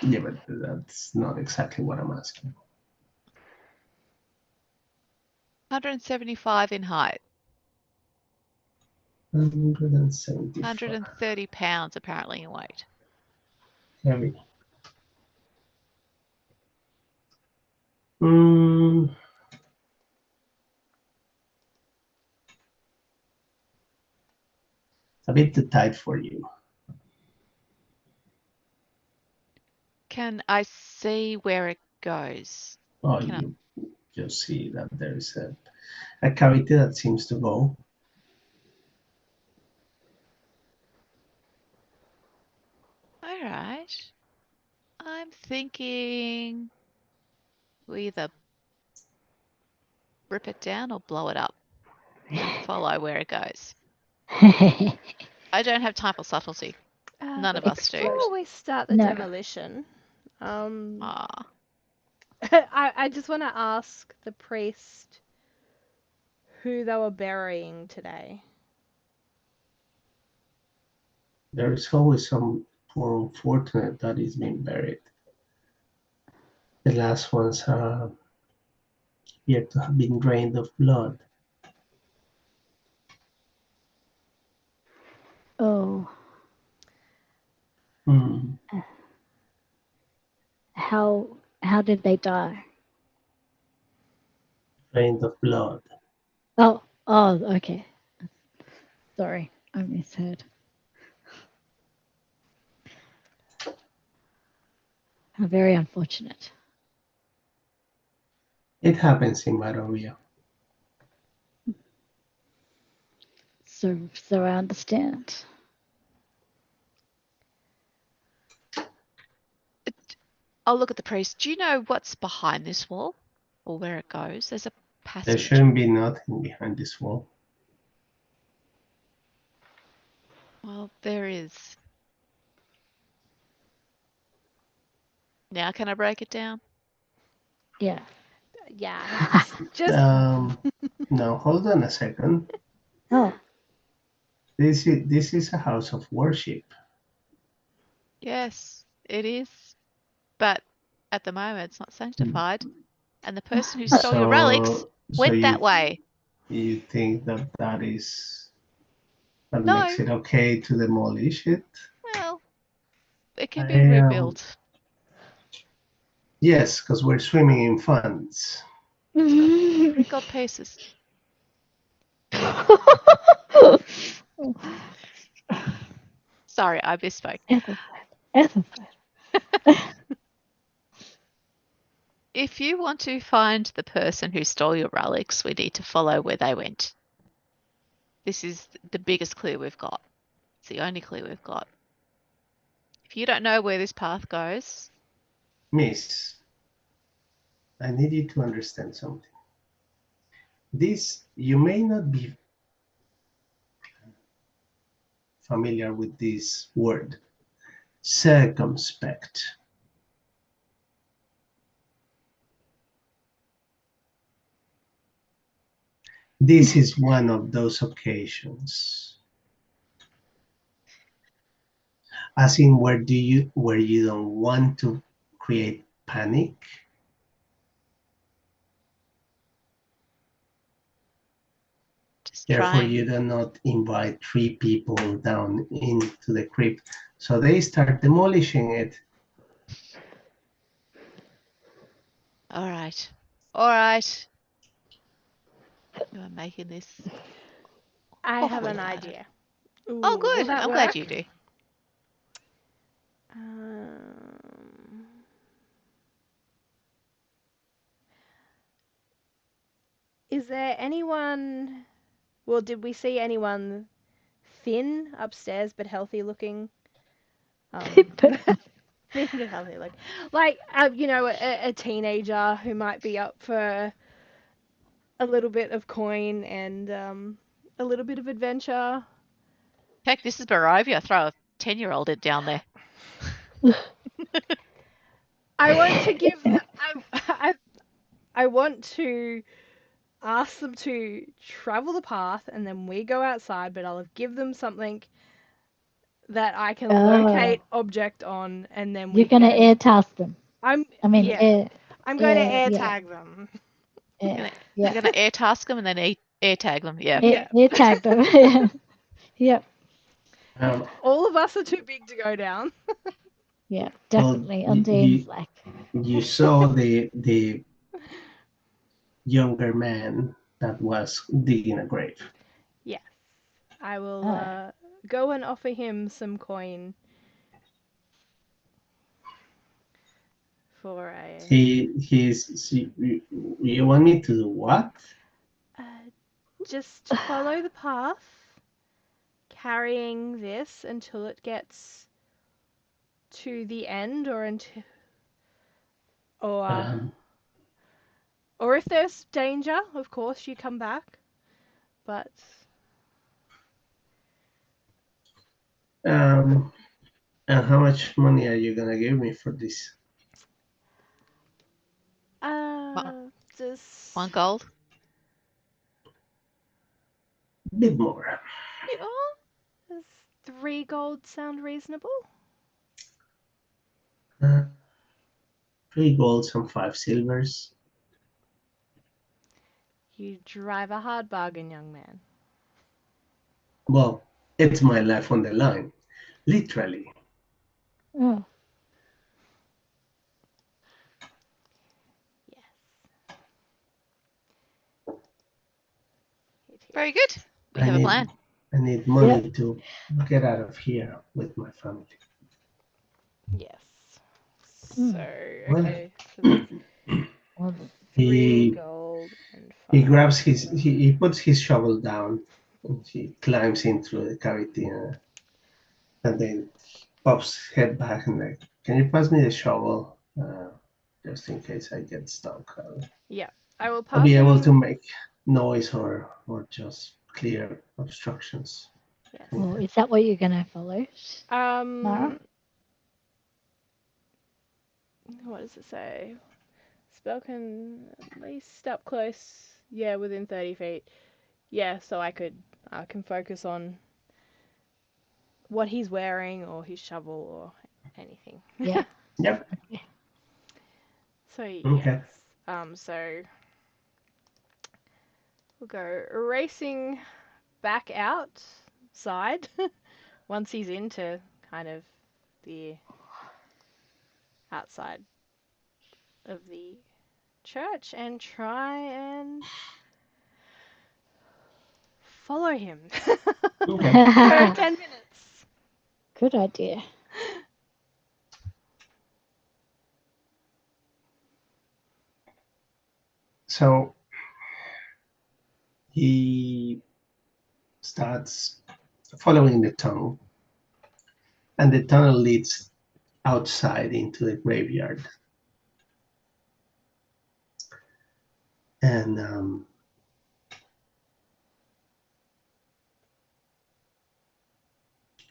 Yeah, but that's not exactly what I'm asking. 175 in height. 175. 130 pounds apparently in weight. Heavy. Mm, a bit too tight for you. Can I see where it goes? Oh, Can I- you just see that there is a cavity that seems to go. All right. I'm thinking we either rip it down or blow it up and follow where it goes. I don't have time for subtlety. None of us do. Before we start the No. demolition, Ah, I just want to ask the priest who they were burying today. There is always some poor unfortunate that is being buried. The last ones appear to have been drained of blood. Oh, Hmm. how did they die? Drained of blood. Oh, okay. Sorry, I misheard. How very unfortunate. It happens in Barovia. So I understand. I'll look at the priest. Do you know what's behind this wall or where it goes? There's a There passage. shouldn't be nothing behind this wall. Well, there is. Now can I break it down? Yeah. Yeah, just Now hold on a second. Oh, This is a house of worship. Yes, it is. But at the moment, it's not sanctified. And the person who stole your relics So went that way. you think that No. makes it okay to demolish it? Well, it can be I, rebuilt. Yes, because we're swimming in funds. We got pieces. Sorry, I misspoke. If you want to find the person who stole your relics, we need to follow where they went. This is the biggest clue we've got. It's the only clue we've got. If you don't know where this path goes, Miss, I need you to understand something. You may not be familiar with this word, circumspect. This is one of those occasions. As in where you don't want to create panic. just Therefore, trying. you do not invite 3 people down into the crypt. So they start demolishing it. All right. All right. You are making this. I have awfully an harder. idea. Oh, Ooh, will good. that I'm work? Um, glad you do. Glad you do. Glad you do. Um, Is there anyone? Well, did we see anyone thin upstairs but healthy looking? But Thin but healthy, like a teenager who might be up for a little bit of coin and a little bit of adventure. Heck, this is Barovia. Throw a 10-year-old in down there. I want to give. I want to ask them to travel the path, and then we go outside. But I'll give them something that I can locate object on, and then we you're gonna can. air task them. I'm Yeah. yeah. I'm going to air- air yeah. tag them. Yeah. You're gonna air task them and then air tag them. Yeah. Air tag them. Yeah. Yep. All of us are too big to go down. Yeah. Definitely. Well, Undine's like. you saw the younger man that was digging a grave. Yes, I will go and offer him some coin for a. You want me to do what? Just follow the path, carrying this until it gets to the end, or until, or if there's danger, of course you come back. But And how much money are you gonna give me for this? just 1 gold. A bit more. does 3 gold sound reasonable? 3 golds and 5 silvers. You drive a hard bargain, young man. Well, it's my life on the line, literally. Oh. Yes. Very good. We have a plan. I need money to get out of here with my family. Yes. Hmm. So okay. So Well, 3 gold and 5. He grabs he puts his shovel down and he climbs in through the cavity and then pops his head back and like, can you pass me the shovel? Just in case I get stuck. Yeah, I will pass I'll be able to him. make noise or just clear obstructions. Yes. well, is that what you're gonna follow? What does it say? Spell can at least up close. Yeah, within 30 feet. Yeah, so I can focus on what he's wearing or his shovel or anything. Yeah. Yep. So yes. Okay. So we'll go racing back outside once he's into kind of the outside of the church and try and follow him Okay. for 10 minutes. Good idea. So he starts following the tunnel, and the tunnel leads outside into the graveyard. And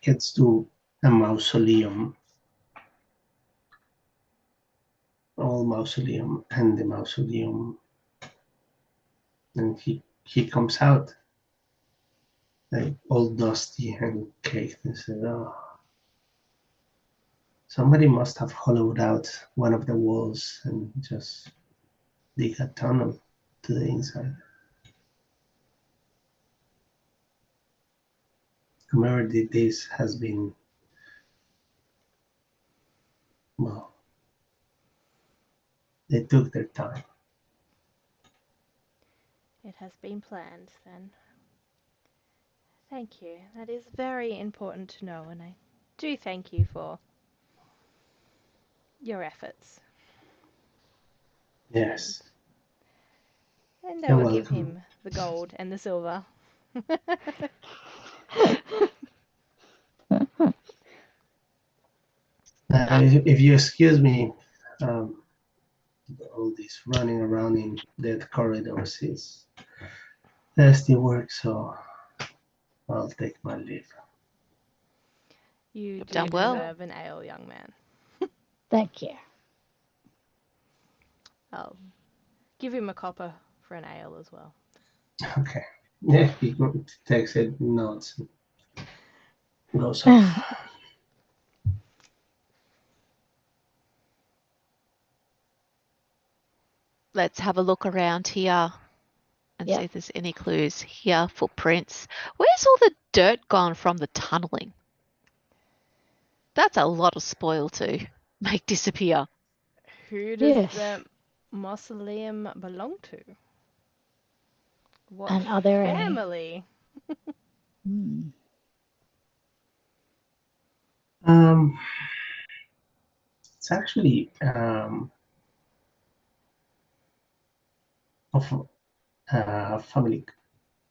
gets to a mausoleum, old mausoleum, and the mausoleum, and he comes out like all dusty and caked and said, "Oh, somebody must have hollowed out one of the walls and just dig a tunnel to the inside. Whoever did this has been, well, they took their time." It has been planned then. Thank you. That is very important to know, and I do thank you for your efforts. Yes. And I You're will give welcome. him the gold and the silver. If you excuse me, um, all this running around in the corridors is thirsty work, so I'll take my leave. You You've do done well. deserve an ale, young man. Thank you. I'll give him a copper for an ale as well. Okay. Yeah, he takes it, nods, goes off. Let's have a look around here and Yeah. see if there's any clues here. Footprints. Where's all the dirt gone from the tunneling? That's a lot of spoil to make disappear. Who does Yes. the mausoleum belong to? What And are there any? family? Hmm. It's actually of family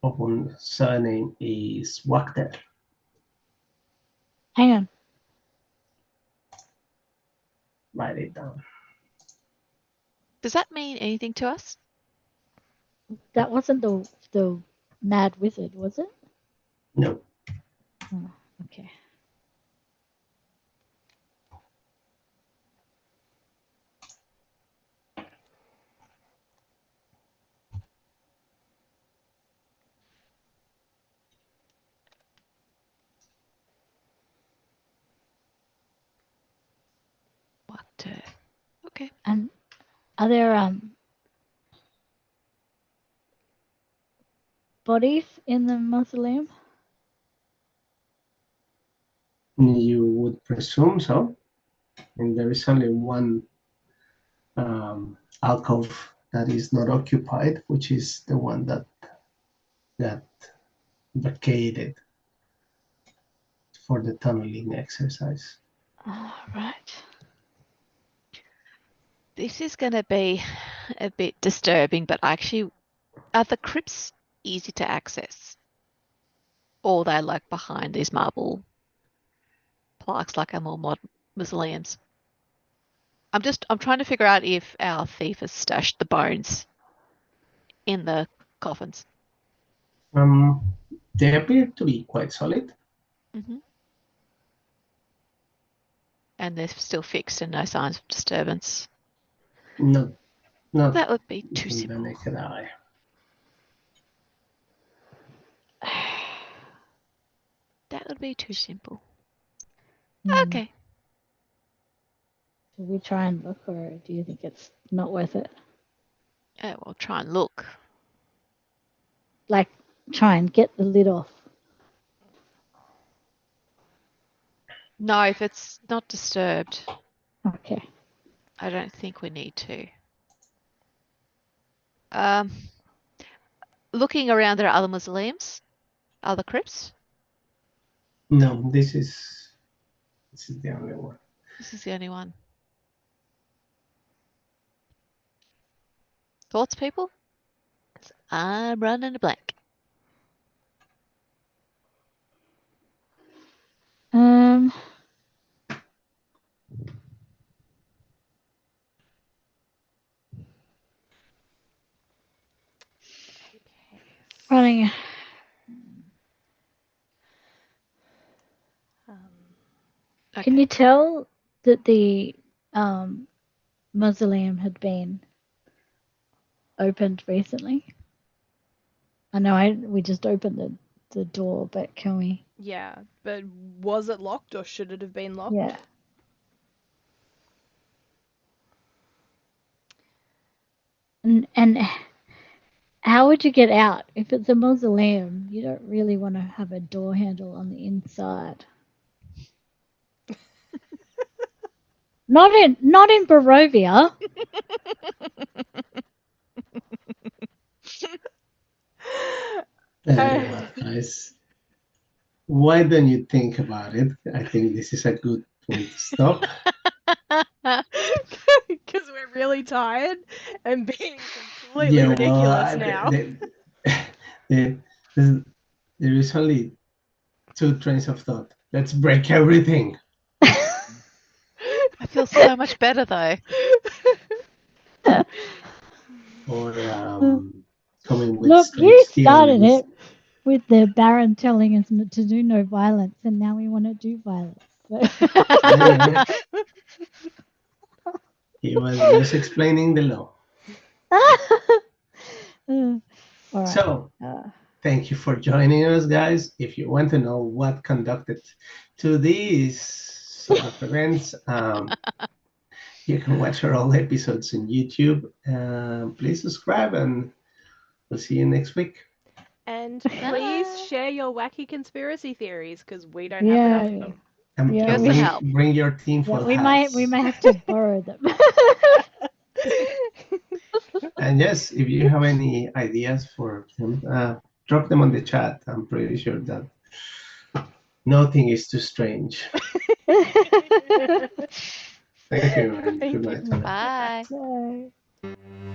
of one surname is Wachter. Hang on. Write it down. Does that mean anything to us? That wasn't the mad wizard, was it? No. Oh, okay. What? Okay. And are there bodies in the mausoleum? You would presume so. And there is only one alcove that is not occupied, which is the one that got vacated for the tunneling exercise. All right. This is going to be a bit disturbing, but actually, are the crypts easy to access? Or they're like behind these marble plaques like our more modern mausoleums? I'm trying to figure out if our thief has stashed the bones in the coffins. They appear to be quite solid. Mm-hmm. And they're still fixed and no signs of disturbance. Not That would be too in the simple. naked eye. That would be too simple. Hmm. Okay. Should we try and look, or do you think it's not worth it? Yeah, we'll try and look. Like, try and get the lid off. No, if it's not disturbed, Okay. I don't think we need to. Looking around, there are other mausoleums, other crypts. No, this is the only one. This is the only one. Thoughts, people? 'Cause I'm running a blank. Um. Running. Okay. Can you tell that the mausoleum had been opened recently? I know we just opened the door, but can we? Yeah, but was it locked or should it have been locked? Yeah. And how would you get out? If it's a mausoleum, you don't really want to have a door handle on the inside. Not in Barovia. What, guys? Why don't you think about it? I think this is a good point to stop. Because we're really tired and being completely ridiculous now. There is only two trains of thought. Let's break everything. I feel so much better though. Or coming with Look, strange you started theories. it with the Baron telling us to do no violence, and now we want to do violence. Yeah. He was just explaining the law. All right. So, thank you for joining us, guys. If you want to know what conducted to these sort of events, you can watch our old episodes on YouTube. Please subscribe, and we'll see you next week. And please share your wacky conspiracy theories because we don't Yeah. have enough of them. And Yeah, Give us some help. bring your team Yeah, full we hats. might have to borrow them. And yes, if you have any ideas for them, drop them on the chat. I'm pretty sure that nothing is too strange. Thank you, and Thank good you. night. Bye. Bye.